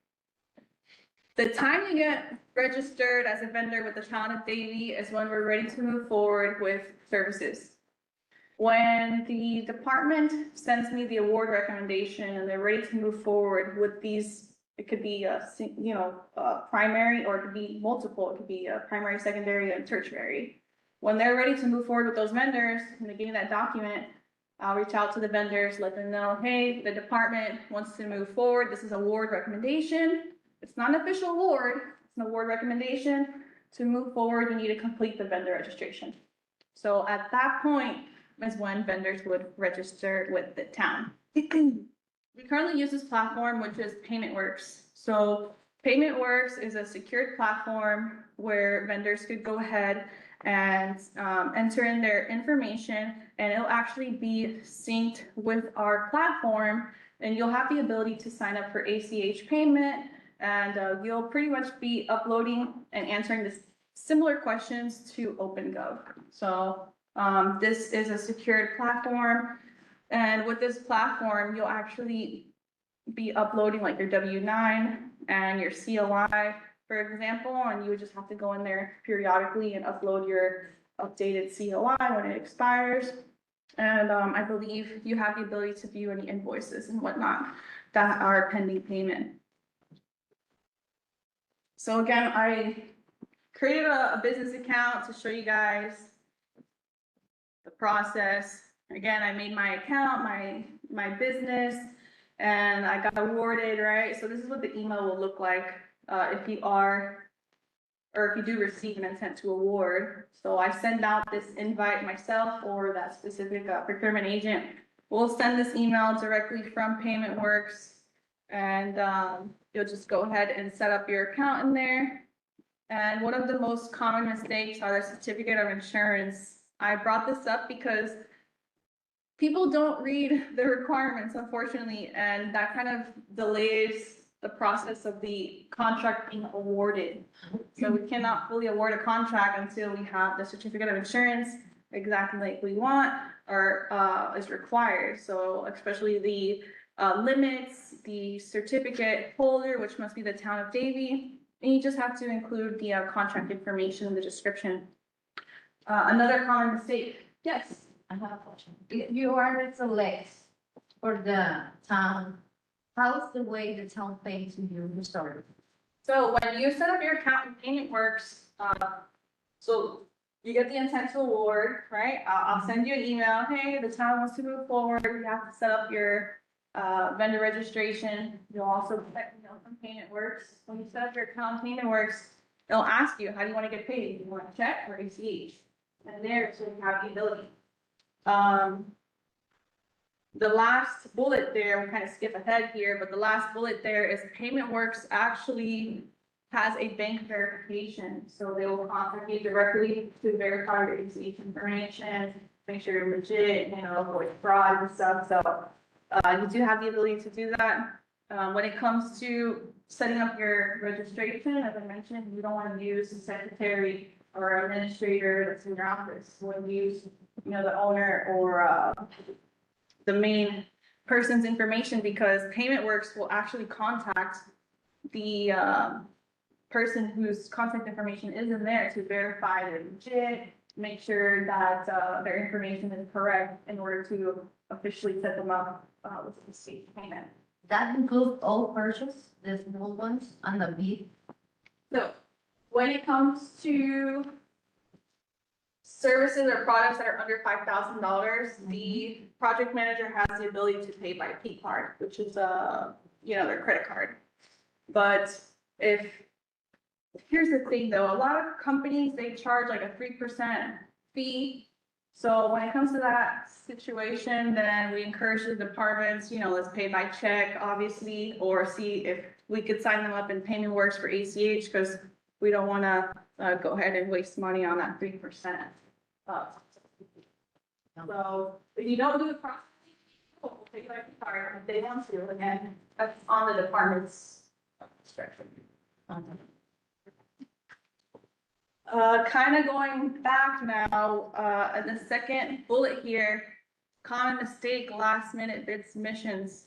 The time you get registered as a vendor with the Town of Davie is when we're ready to move forward with services. When the department sends me the award recommendation and they're ready to move forward with these, it could be primary, or it could be multiple, it could be a primary, secondary, and tertiary. When they're ready to move forward with those vendors and they give me that document, I'll reach out to the vendors, let them know, hey, the department wants to move forward. This is award recommendation. It's not an official award, it's an award recommendation. To move forward, you need to complete the vendor registration. So at that point is when vendors would register with the town. We currently use this platform, which is PaymentWorks. So PaymentWorks is a secured platform where vendors could go ahead and enter in their information, and it'll actually be synced with our platform, and you'll have the ability to sign up for ACH payment, and you'll pretty much be uploading and answering this similar questions to OpenGov. So this is a secured platform, and with this platform, you'll actually be uploading like your W-9 and your COI, for example, and you would just have to go in there periodically and upload your updated COI when it expires. And I believe you have the ability to view any invoices and whatnot that are pending payment. So again, I created a business account to show you guys the process. Again, I made my account, my business, and I got awarded, right? So this is what the email will look like if you are, or if you do receive an intent to award. So I send out this invite myself, or that specific procurement agent will send this email directly from PaymentWorks, and you'll just go ahead and set up your account in there. And one of the most common mistakes are the certificate of insurance. I brought this up because people don't read the requirements, unfortunately, and that kind of delays the process of the contract being awarded. So we cannot fully award a contract until we have the certificate of insurance exactly like we want, or is required. So especially the limits, the certificate holder, which must be the Town of Davie, and you just have to include the contract information in the description. Another common mistake. Yes. I have a question. If you are to select for the town, how's the way the town pays you to start? So when you set up your account in PaymentWorks, so you get the intent to award, right? I'll send you an email. Hey, the town wants to move forward. You have to set up your vendor registration. You'll also get an email from PaymentWorks. When you set up your account in PaymentWorks, they'll ask you, how do you want to get paid? Do you want a check or ACH? And there, so you have the ability. The last bullet there, we'll kind of skip ahead here, but the last bullet there is PaymentWorks actually has a bank verification. So they will contact you directly to verify your ACH information, make sure you're legit, avoid fraud and stuff. So you do have the ability to do that. When it comes to setting up your registration, as I mentioned, you don't want to use a secretary or administrator that's in your office. You want to use, the owner or the main person's information, because PaymentWorks will actually contact the person whose contact information is in there to verify they're legit, make sure that their information is correct in order to officially set them up with the state payment. That includes all purchase, the small ones and the big. So when it comes to services or products that are under $5,000, the project manager has the ability to pay by P card, which is their credit card. But here's the thing though, a lot of companies, they charge like a 3% fee. So when it comes to that situation, then we encourage the departments, let's pay by check, obviously, or see if we could sign them up in PaymentWorks for ACH, because we don't want to go ahead and waste money on that 3%. So if you don't do the processing, we'll take it by card if they want to. Again, that's on the department's discretion. Kind of going back now, at the second bullet here, common mistake, last minute bid submissions.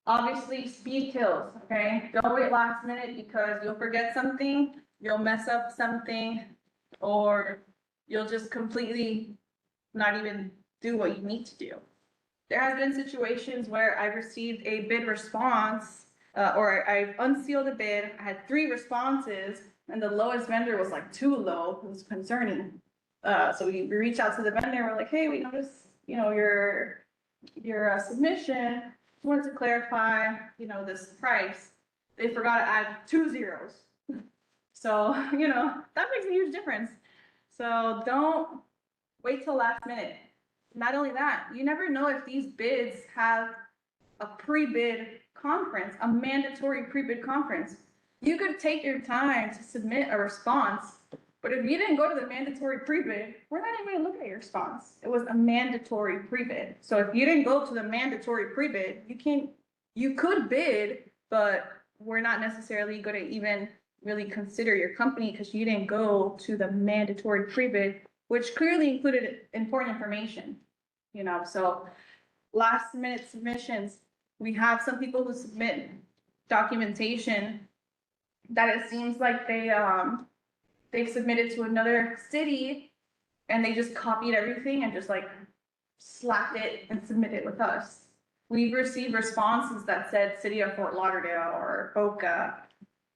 Obviously, speed kills, okay? Don't wait last minute because you'll forget something, you'll mess up something, or you'll just completely not even do what you need to do. There has been situations where I've received a bid response, or I've unsealed a bid, I had 3 responses, and the lowest vendor was like too low, it was concerning. So we reached out to the vendor, we're like, hey, we noticed, your submission, wanted to clarify, this price. They forgot to add 2 zeros. So, that makes a huge difference. So don't wait till last minute. Not only that, you never know if these bids have a pre-bid conference, a mandatory pre-bid conference. You could take your time to submit a response, but if you didn't go to the mandatory pre-bid, we're not even gonna look at your response. It was a mandatory pre-bid. So if you didn't go to the mandatory pre-bid, you could bid, but we're not necessarily gonna even really consider your company because you didn't go to the mandatory pre-bid, which clearly included important information, so last minute submissions. We have some people who submit documentation that it seems like they've submitted to another city and they just copied everything and just like slapped it and submitted it with us. We've received responses that said City of Fort Lauderdale or Boca.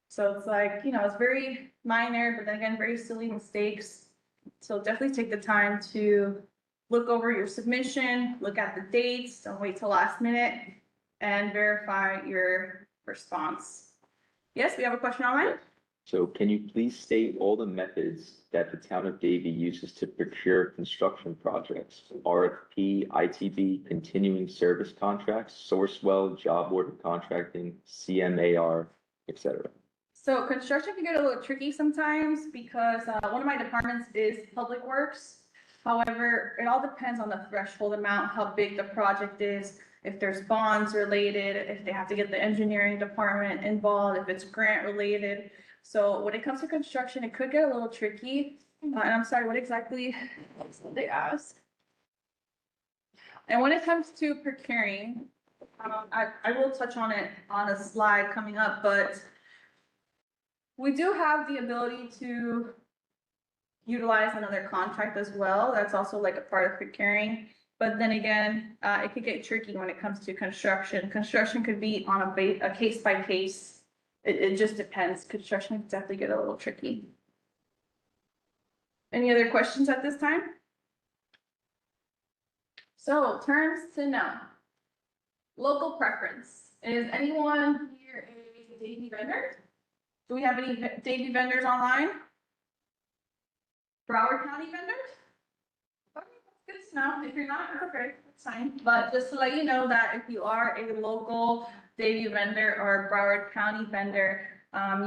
So it's like, it's very minor, but then again, very silly mistakes. So definitely take the time to look over your submission, look at the dates, don't wait till last minute, and verify your response. Yes, we have a question online? So can you please state all the methods that the town of Davie uses to procure construction projects? RFP, ITB, continuing service contracts, Sourcewell, job order contracting, CMAR, etc. So construction can get a little tricky sometimes because one of my departments is public works. However, it all depends on the threshold amount, how big the project is, if there's bonds related, if they have to get the engineering department involved, if it's grant related. So when it comes to construction, it could get a little tricky. And I'm sorry, what exactly did they ask? And when it comes to procuring, I will touch on it on a slide coming up, but we do have the ability to utilize another contract as well. That's also like a part of procuring. But then again, it could get tricky when it comes to construction. Construction could be on a case by case. It just depends. Construction can definitely get a little tricky. Any other questions at this time? So terms to know. Local preference. Is anyone here a Davie vendor? Do we have any Davie vendors online? Broward County vendors? Okay, that's good to know. If you're not, it's okay, it's fine. But just to let you know that if you are a local Davie vendor or Broward County vendor,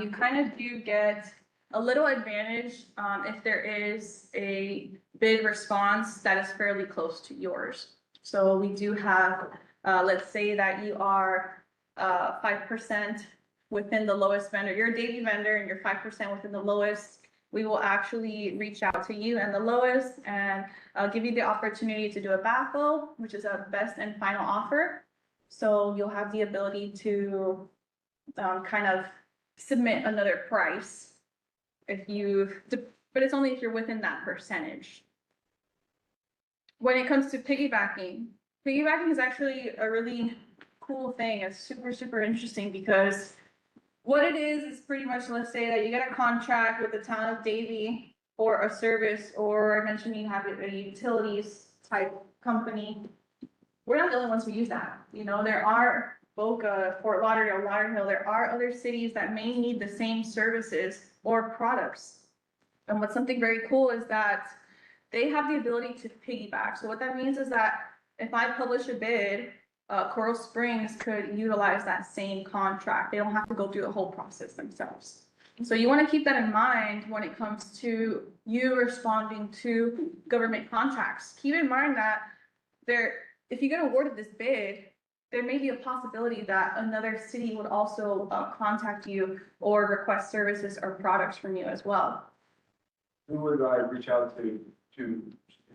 you kind of do get a little advantage if there is a bid response that is fairly close to yours. So we do have, let's say that you are 5% within the lowest vendor, you're a Davie vendor and you're 5% within the lowest, we will actually reach out to you and the lowest and give you the opportunity to do a backfill, which is a best and final offer. So you'll have the ability to kind of submit another price but it's only if you're within that percentage. When it comes to piggybacking is actually a really cool thing. It's super, super interesting because what it is pretty much, let's say that you get a contract with the town of Davie for a service, or I mentioned you have a utilities type company. We're not the only ones who use that. There are Boca, Fort Lauderdale, Lauderhill, there are other cities that may need the same services or products. And what's something very cool is that they have the ability to piggyback. So what that means is that if I publish a bid, Coral Springs could utilize that same contract. They don't have to go through the whole process themselves. So you want to keep that in mind when it comes to you responding to government contracts. Keep in mind that if you get awarded this bid, there may be a possibility that another city would also contact you or request services or products from you as well. Who would I reach out to do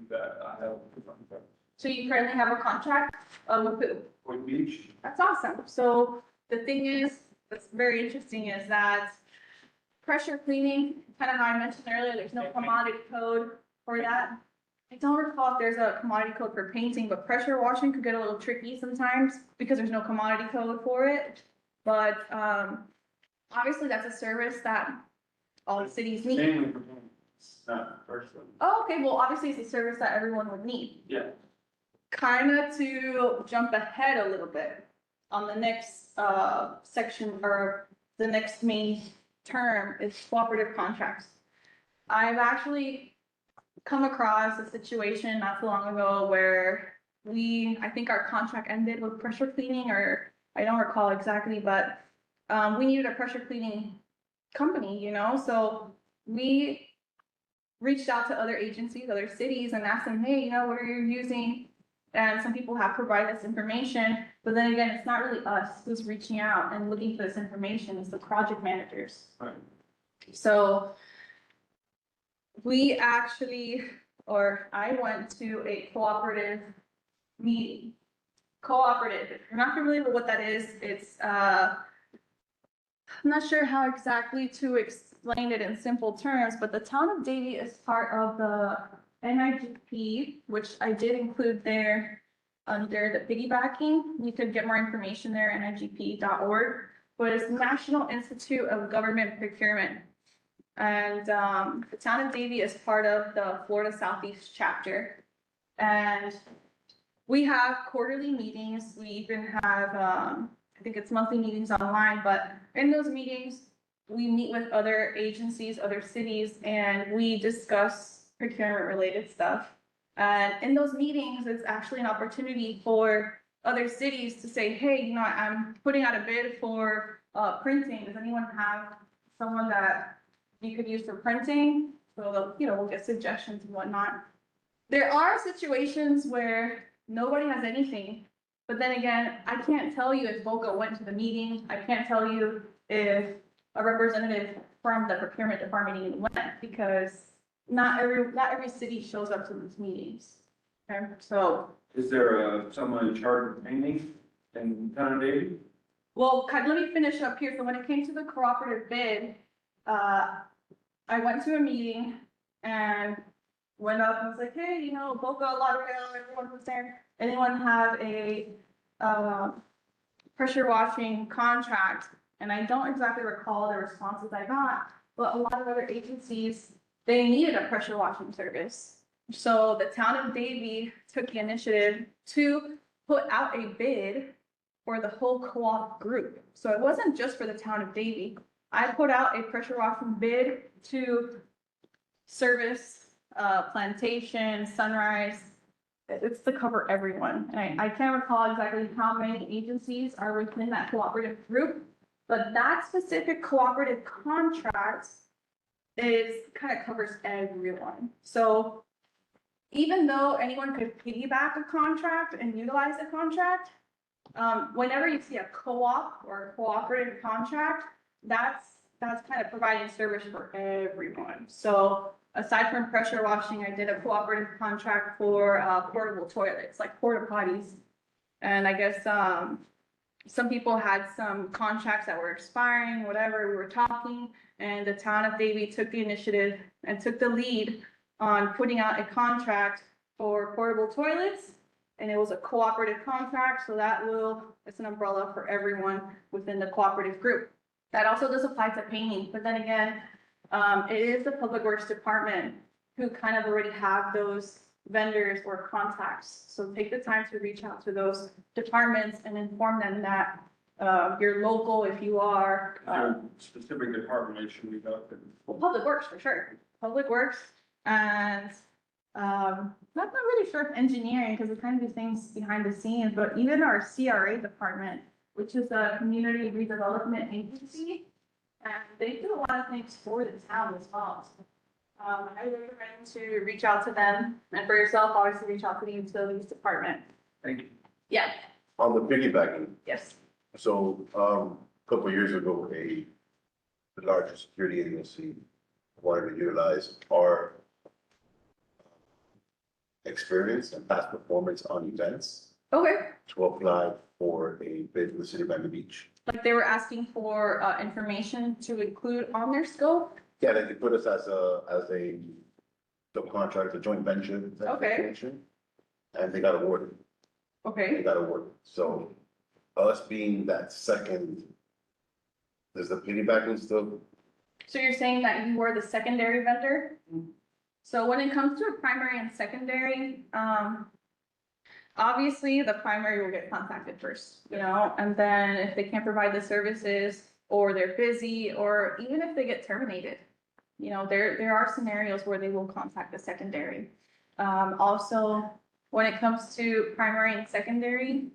that? So you currently have a contract, with who? Point Beach, That's awesome. So the thing is, that's very interesting is that pressure cleaning, kind of how I mentioned earlier, there's no commodity code for that. I don't recall if there's a commodity code for painting, but pressure washing could get a little tricky sometimes because there's no commodity code for it. But, obviously that's a service that all the cities need. mainly for payments, not personally. Oh, okay, well, obviously it's a service that everyone would need. Yeah. Kind of to jump ahead a little bit on the next section or the next main term is cooperative contracts. I've actually come across a situation not so long ago where I think our contract ended with pressure cleaning, or I don't recall exactly, but we needed a pressure cleaning company, you know, so we reached out to other agencies, other cities, and asked them, hey, you know, what are you using? And some people have provided this information, but then again, it's not really us who's reaching out and looking for this information, it's the project managers. Right. So we actually, or I went to a cooperative meeting. Cooperative, if you're not familiar with what that is, it's, I'm not sure how exactly to explain it in simple terms, but the town of Davie is part of the NIGP, which I did include there under the piggybacking. You could get more information there, nigp.org, but it's National Institute of Government Procurement. And the town of Davie is part of the Florida Southeast chapter. And we have quarterly meetings. We even have, I think it's monthly meetings online, but in those meetings, we meet with other agencies, other cities, and we discuss procurement related stuff. And in those meetings, it's actually an opportunity for other cities to say, hey, you know, I'm putting out a bid for printing. Does anyone have someone that you could use for printing? So, you know, we'll get suggestions and whatnot. There are situations where nobody has anything, but then again, I can't tell you if Boca went to the meeting. I can't tell you if a representative from the procurement department even went, because not every city shows up to these meetings. Okay, so, Is there someone in charge of painting in Town of Davie? well, let me finish up here. So when it came to the cooperative bid, I went to a meeting and went up and was like, hey, you know, Boca, Lauderdale, everyone was there. Anyone have a pressure washing contract? And I don't exactly recall the responses I got, but a lot of other agencies, they needed a pressure washing service. So the town of Davie took the initiative to put out a bid for the whole co-op group. So it wasn't just for the town of Davie. I put out a pressure washing bid to service, Plantation, Sunrise. It's to cover everyone. And I can't recall exactly how many agencies are within that cooperative group, but that specific cooperative contract kind of covers everyone. So even though anyone could piggyback a contract and utilize a contract, whenever you see a co-op or a cooperative contract, that's kind of providing service for everyone. So aside from pressure washing, I did a cooperative contract for portable toilets, like porta potties. And I guess some people had some contracts that were expiring, whatever, we were talking, and the town of Davie took the initiative and took the lead on putting out a contract for portable toilets. And it was a cooperative contract, so it's an umbrella for everyone within the cooperative group. That also does apply to painting, but then again, it is the Public Works Department who kind of already have those vendors or contacts. So take the time to reach out to those departments and inform them that you're local if you are. Is there a specific department that should be up in? Well, Public Works for sure. Public Works and not really sure if engineering, because we kind of do things behind the scenes, but even our CRA department, which is a community redevelopment agency, and they do a lot of things for the town as well. I recommend to reach out to them, and for yourself, obviously reach out to the utilities department. Thank you. Yeah, On the piggybacking, yes. so, a couple of years ago, the largest security agency wanted to utilize our experience and past performance on events Okay, to apply for a bid in the city of Miami Beach. like they were asking for, information to include on their scope? Yeah, they could put us as a subcontract, a joint venture. type Okay. situation, And they got awarded. They Okay, got awarded. So us being that second, there's the piggybacking still. so you're saying that you were the secondary vendor? So when it comes to a primary and secondary, obviously the primary will get contacted first, you know, and then if they can't provide the services or they're busy, or even if they get terminated, you know, there are scenarios where they will contact the secondary. Also, when it comes to primary and secondary,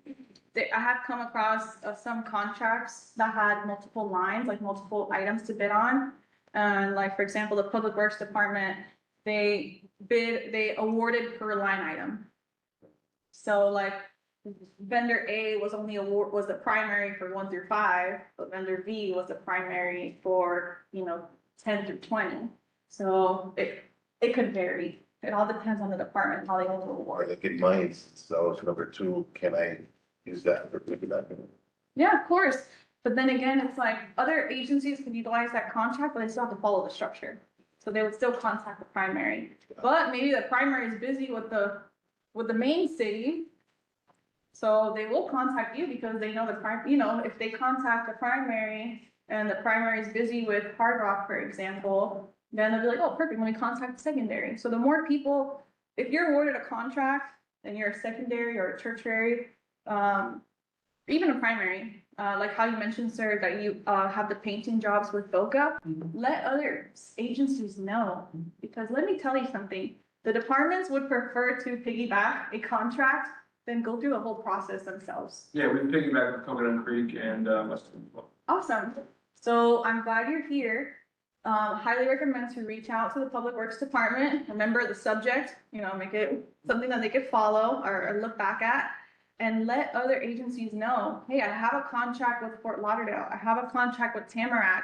I have come across some contracts that had multiple lines, like multiple items to bid on. And like, for example, the Public Works Department, they awarded per line item. So like vendor A was was the primary for 1 through 5, but vendor B was the primary for, 10 through 20. So it could vary. It all depends on the department, how they want to Or award. they get mine, so number 2, can I use that for piggybacking? Yeah, of course. But then again, it's like other agencies can utilize that contract, but they still have to follow the structure. So they would still contact the primary. But maybe the primary is busy with the main city. So they will contact you because they know if they contact the primary and the primary is busy with Hard Rock, for example, then they'll be like, oh, perfect, let me contact the secondary. So the more people, if you're awarded a contract and you're a secondary or a tertiary, even a primary, like how you mentioned, sir, that you have the painting jobs with Boca, let other agencies know. Because let me tell you something, the departments would prefer to piggyback a contract than go through the whole process themselves. Yeah, we piggyback with Coconut Creek and, Western. Awesome. So I'm glad you're here. Highly recommend to reach out to the Public Works Department. Remember the subject, make it something that they could follow or look back at. And let other agencies know, hey, I have a contract with Fort Lauderdale. I have a contract with Tamarack.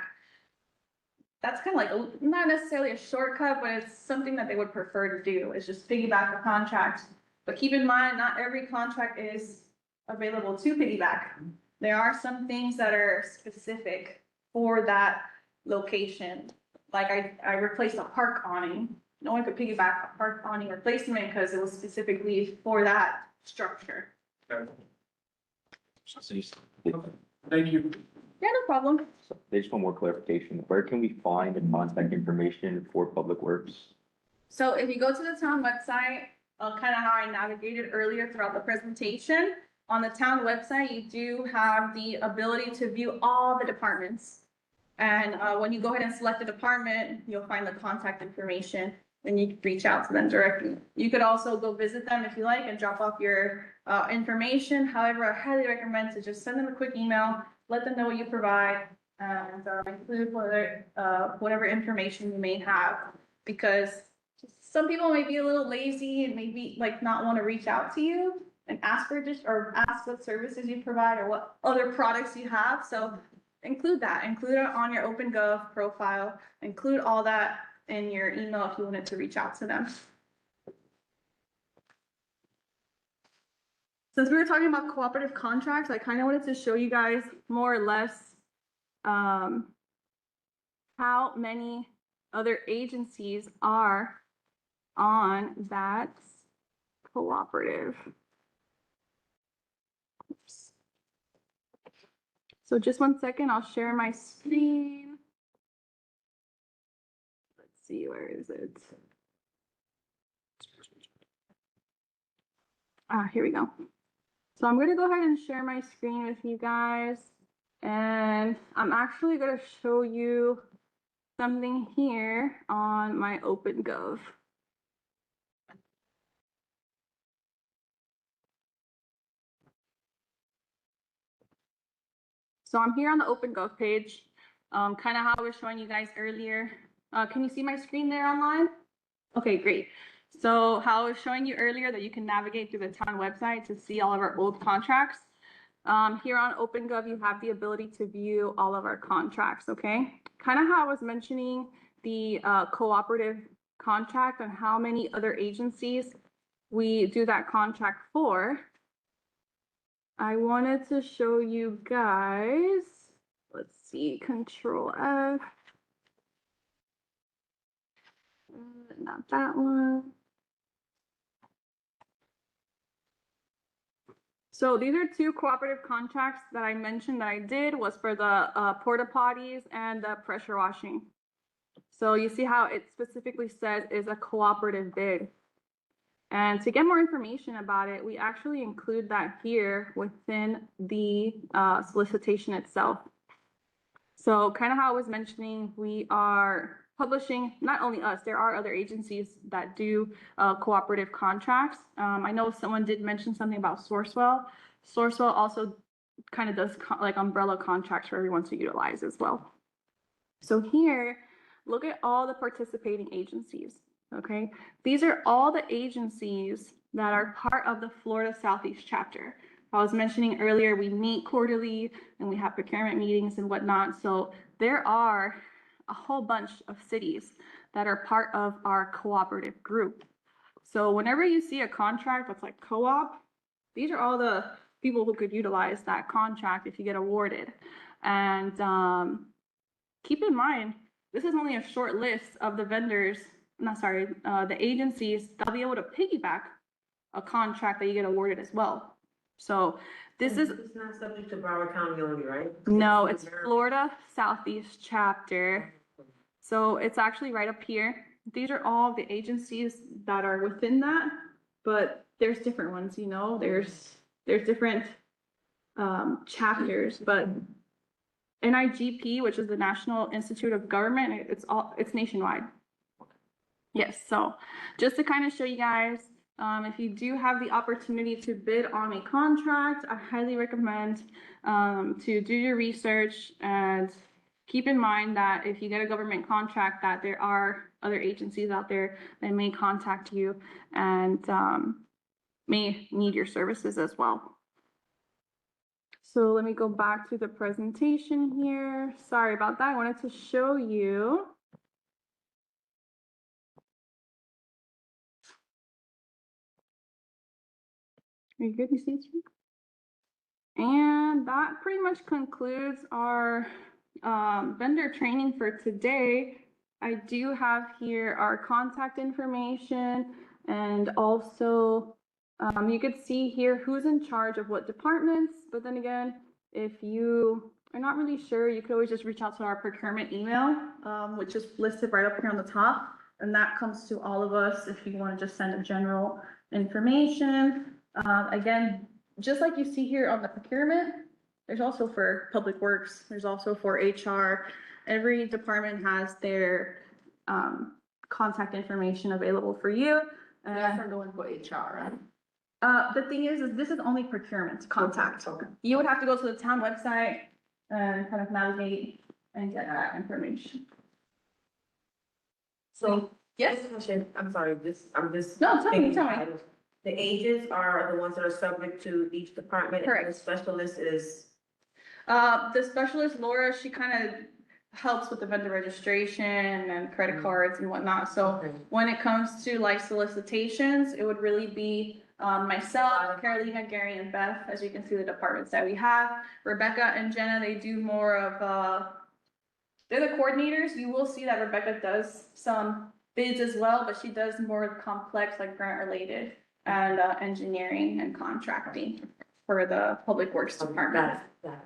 That's kind of like not necessarily a shortcut, but it's something that they would prefer to do, is just piggyback a contract. But keep in mind, not every contract is available to piggyback. There are some things that are specific for that location. Like I replaced a park awning. No one could piggyback a park awning replacement because it was specifically for that structure. Okay. So you- Thank you. Yeah, no problem. so there's one more clarification. Where can we find the contact information for Public Works? So if you go to the town website, kind of how I navigated earlier throughout the presentation, on the town website, you do have the ability to view all the departments. And when you go ahead and select a department, you'll find the contact information and you can reach out to them directly. You could also go visit them if you like and drop off your information. However, I highly recommend to just send them a quick email, let them know what you provide, and include whatever information you may have. Because some people may be a little lazy and maybe like not want to reach out to you and ask ask what services you provide or what other products you have. So include it on your OpenGov profile, include all that in your email if you wanted to reach out to them. Since we were talking about cooperative contracts, I kind of wanted to show you guys more or less how many other agencies are on that cooperative. Oops. So just 1 second, I'll share my screen. Let's see, where is it? Here we go. So I'm gonna go ahead and share my screen with you guys. And I'm actually gonna show you something here on my OpenGov. So I'm here on the OpenGov page, kind of how I was showing you guys earlier. Can you see my screen there online? Okay, great. So how I was showing you earlier that you can navigate through the town website to see all of our old contracts. Here on OpenGov, you have the ability to view all of our contracts, okay? Kind of how I was mentioning the cooperative contract and how many other agencies we do that contract for, I wanted to show you guys, let's see, Control F. Not that one. So these are two cooperative contracts that I mentioned that I did was for the porta potties and the pressure washing. So you see how it specifically says is a cooperative bid. And to get more information about it, we actually include that here within the solicitation itself. So kind of how I was mentioning, we are publishing, not only us, there are other agencies that do cooperative contracts. I know someone did mention something about Sourcewell. Sourcewell also kind of does like umbrella contracts for everyone to utilize as well. So here, look at all the participating agencies, okay? These are all the agencies that are part of the Florida Southeast chapter. I was mentioning earlier, we meet quarterly and we have procurement meetings and whatnot. So there are a whole bunch of cities that are part of our cooperative group. So whenever you see a contract that's like co-op, these are all the people who could utilize that contract if you get awarded. And keep in mind, this is only a short list of the vendors, the agencies that'll be able to piggyback a contract that you get awarded as well. So this is. It's not subject to Broward County only, right? No, it's Florida Southeast chapter. So it's actually right up here. These are all the agencies that are within that, but there's different ones, you know, there's different chapters, but NIGP, which is the National Institute of Government, it's nationwide. Yes, so just to kind of show you guys, if you do have the opportunity to bid on a contract, I highly recommend to do your research and keep in mind that if you get a government contract, that there are other agencies out there that may contact you and may need your services as well. So let me go back to the presentation here. Sorry about that. I wanted to show you. Are you good? You see it? And that pretty much concludes our vendor training for today. I do have here our contact information, and also you could see here who's in charge of what departments. But then again, if you are not really sure, you could always just reach out to our procurement email, which is listed right up here on the top. And that comes to all of us if you want to just send a general information. Again, just like you see here on the procurement, there's also for public works, there's also for HR. Every department has their contact information available for you. Yeah, for going for HR, right? The thing is this is only procurement contact. Okay. You would have to go to the town website and kind of navigate and get that information. So, Yes? question, I'm sorry, I'm just. No, tell me, thinking tell me. items. The agents are the ones that are subject to each department. and Correct. The specialist is. The specialist, Laura, she kind of helps with the vendor registration and credit cards and whatnot. So Okay. when it comes to like solicitations, it would really be myself, Carolina, Gary, and Beth, as you can see the departments that we have. Rebecca and Jenna, they do more of, they're the coordinators. You will see that Rebecca does some bids as well, but she does more complex, like grant related and engineering and contracting for the public works department. Got it.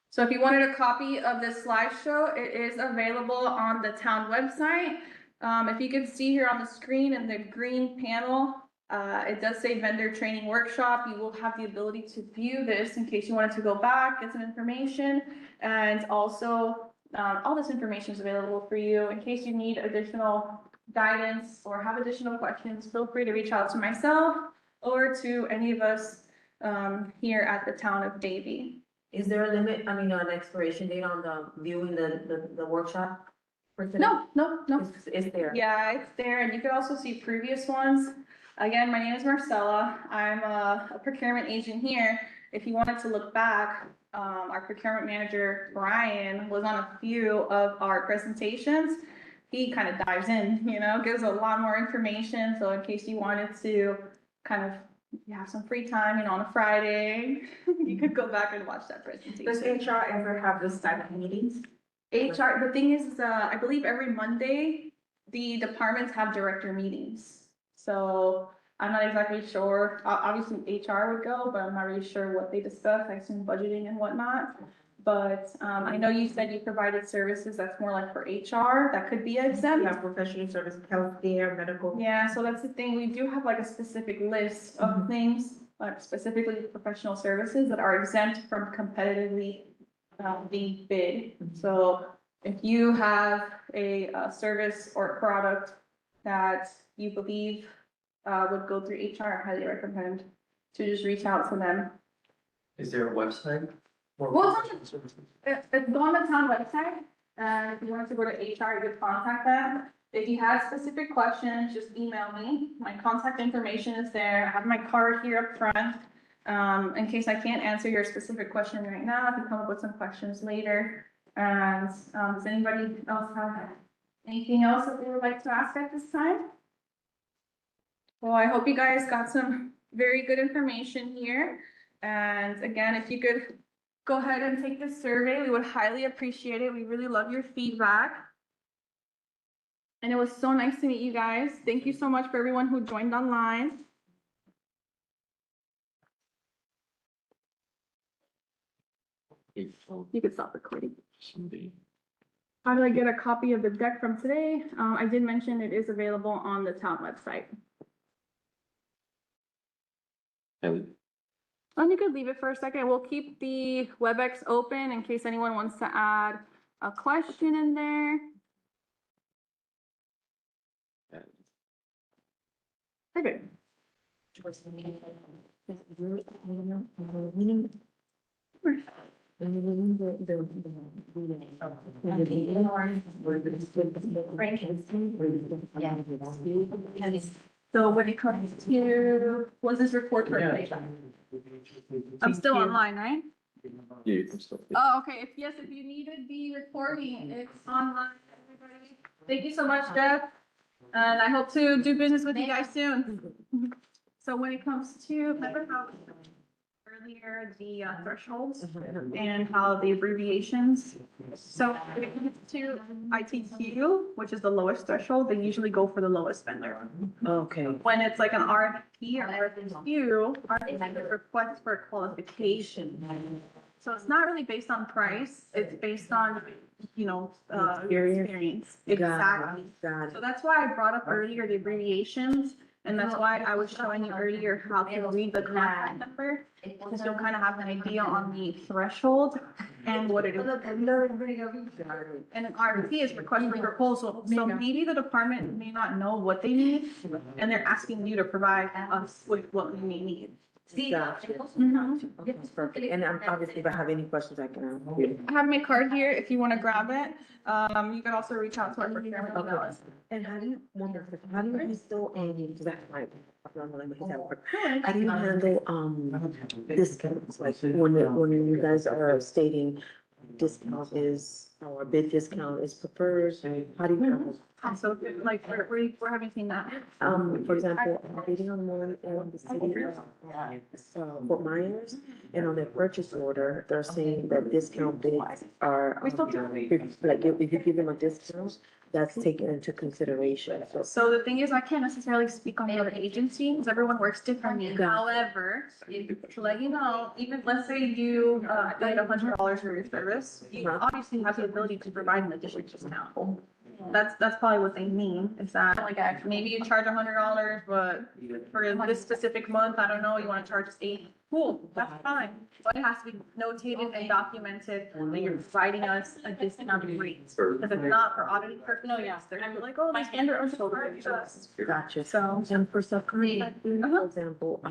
So if you wanted a copy of this slideshow, it is available on the town website. If you can see here on the screen in the green panel, it does say vendor training workshop. You will have the ability to view this in case you wanted to go back, get some information. And also, all this information is available for you in case you need additional guidance or have additional questions. Feel free to reach out to myself or to any of us here at the Town of Davie. Is there a limit, an expiration date on the viewing the workshop? for today? No. It's there. Yeah, it's there, and you could also see previous ones. Again, my name is Marcella. I'm a procurement agent here. If you wanted to look back, our procurement manager, Brian, was on a few of our presentations. he kind of dives in, gives a lot more information. So in case you wanted to kind of, you have some free time, on a Friday, you could go back and watch that Does presentation. HR ever have this type of meetings? HR, the thing is, I believe every Monday, the departments have director meetings. So I'm not exactly sure, obviously HR would go, but I'm not really sure what they discuss, I assume budgeting and whatnot. But, I know you said you provided services that's more like for HR, that could be exempt. Yeah, professional service, healthcare, medical. Yeah, so that's the thing, we do have like a specific list of things, like specifically professional services that are exempt from competitively being bid. So if you have a service or product that you believe would go through HR, I highly recommend to just reach out to them. Is there a website? Well, it's on the town website, and if you want to go to HR, you could contact them. If you have specific questions, just email me. My contact information is there. I have my card here up front. In case I can't answer your specific question right now, I can come up with some questions later. And, does anybody else have anything else that they would like to ask at this time? Well, I hope you guys got some very good information here. And again, if you could go ahead and take this survey, we would highly appreciate it. We really love your feedback. And it was so nice to meet you guys. Thank you so much for everyone who joined online. You could stop recording. How do I get a copy of the deck from today? I did mention it is available on the town website. And you could leave it for a second. We'll keep the WebEx open in case anyone wants to add a question in there. Perfect. So when it comes to, was this report for I'm still online, right? Yeah, you can still. Oh, okay. If you needed the recording, it's online, everybody. Thank you so much, Jeff. And I hope to do business with you guys soon. So when it comes to, remember how earlier the thresholds and how the abbreviations. So when it comes to ITQ, which is the lowest threshold, they usually go for the lowest vendor. Okay. When it's like an RFP or RFQ, RFQ request for qualification. So it's not really based on price, it's based on, experience. Exactly. Got it. So that's why I brought up earlier the abbreviations, and that's why I was showing you earlier how to read the contract number, because you'll kind of have an idea on the threshold and what it is. And an RFP is request for proposal, so maybe the department may not know what they need, and they're asking you to provide us with what we may need. Gotcha. That's perfect. And obviously, if I have any questions, I can ask you. I have my card here if you want to grab it. You can also reach out to our procurement email. And how do you, one more question, how do you handle, because that's my, how do you handle, discounts? Like when you guys are stating discount is, or bid discount is preferred, how do you handle? So like, we're having seen that. For example, I'm reading on one in the city of Fort Myers, and on their purchase order, they're saying that discount bids are, We still like, if you give them a discount, that's taken into consideration, so. So the thing is, I can't necessarily speak on the other agency because everyone works differently. However, to let you know, even let's say you paid $100 for your service, you obviously have the ability to provide an additional discount. That's probably what they mean, is that like, maybe you charge $100, but for this specific month, I don't know, you want to charge us $80. Cool, that's fine. But it has to be notated and documented that you're providing us a discounted rate. Because if not, for auditing purposes, they're gonna be like, oh, my standard are so ridiculous. Gotcha. So, And for subcontracting, for example,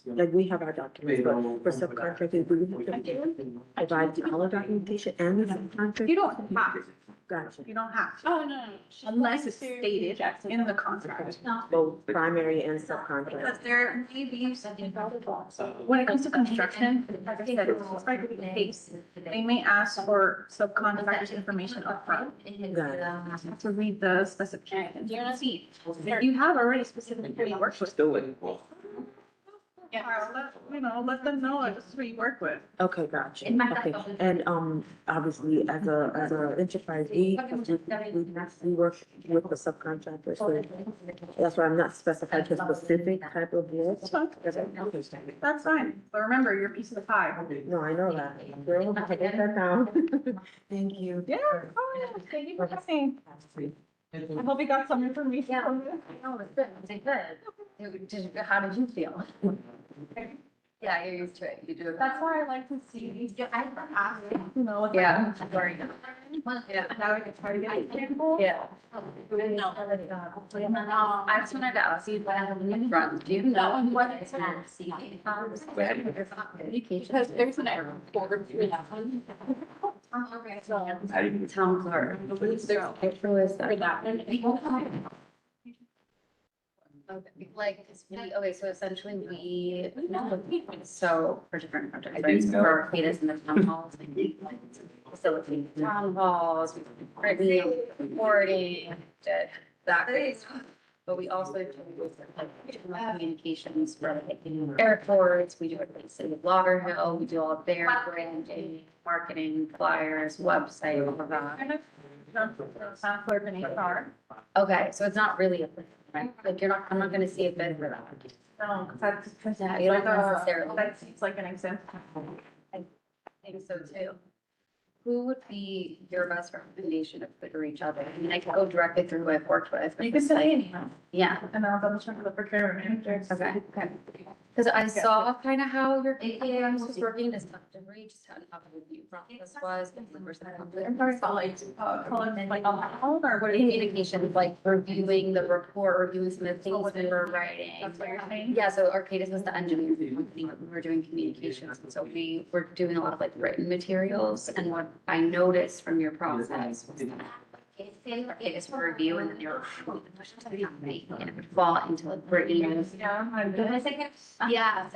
like we have our documents, but for subcontracting, we have to provide all the documentation and the subcontract. you don't have to. Gotcha. You don't have to, Oh, no. unless it's stated in the contract. Both primary and subcontract. Because there may be something, when it comes to construction, like I said, it's just like the case. They may ask for subcontractors' information upfront. Got it. You have to read the specifications. You're gonna see, if you have already specifically worked with. Still like, well, Let them know that this is who you work with. Okay, gotcha. Okay, and, obviously, as a enterprise, we work with the subcontractors, so that's why I'm not specified to a specific type of work. That's fine. That's fine, but remember, you're a piece of the pie. No, I know that. Girl, I get that down. Thank you. Yeah, oh, yeah, thank you for coming. I hope you got some information from this. No, it's good, it's good. How did you feel? Yeah, you're used to it, you do. That's why I like to see, I ask, like. Yeah. Sorry. Yeah, now we can try to get it sample. Yeah. No. I just wanted to ask you, front, do you know what it's on CV? Because there's an error. Okay, so. how do you? Town clerk. There's For that one. Okay, like, 'cause okay, so essentially so for different projects, I right, didn't so know. for Arcadis and the town halls, like facility town halls, we do written reporting, did that great stuff. But we also do like communications for like airports, we do it like City of Lauderhill, we do all of their branding, marketing, flyers, website, all of that. Town clerk and HR. Okay, so it's not really a, right, like, I'm not gonna see a bid for that. No, because Yeah, you don't necessarily. It's like an example. I think so too. Who would be your best recommendation if we could reach out? I mean, I could go directly through who I've worked with. but You can it's send me like- an email, Yeah, and I'll double check with the procurement manager. okay, okay. Because I saw kind of how your KPMs was working, just to reach, just how the review process was. and there were some I'm sorry, so like, calling like on my phone or what? communication, like reviewing the report, reviewing some of the things we were writing. That's what you're saying? Yeah, so Arcadis was the engineering company, we were doing communications, and so we were doing a lot of like written materials, and what I noticed from your process was that Arcadis would review, and then they were push it to the company, and it would fall into like written. Yeah. Yeah.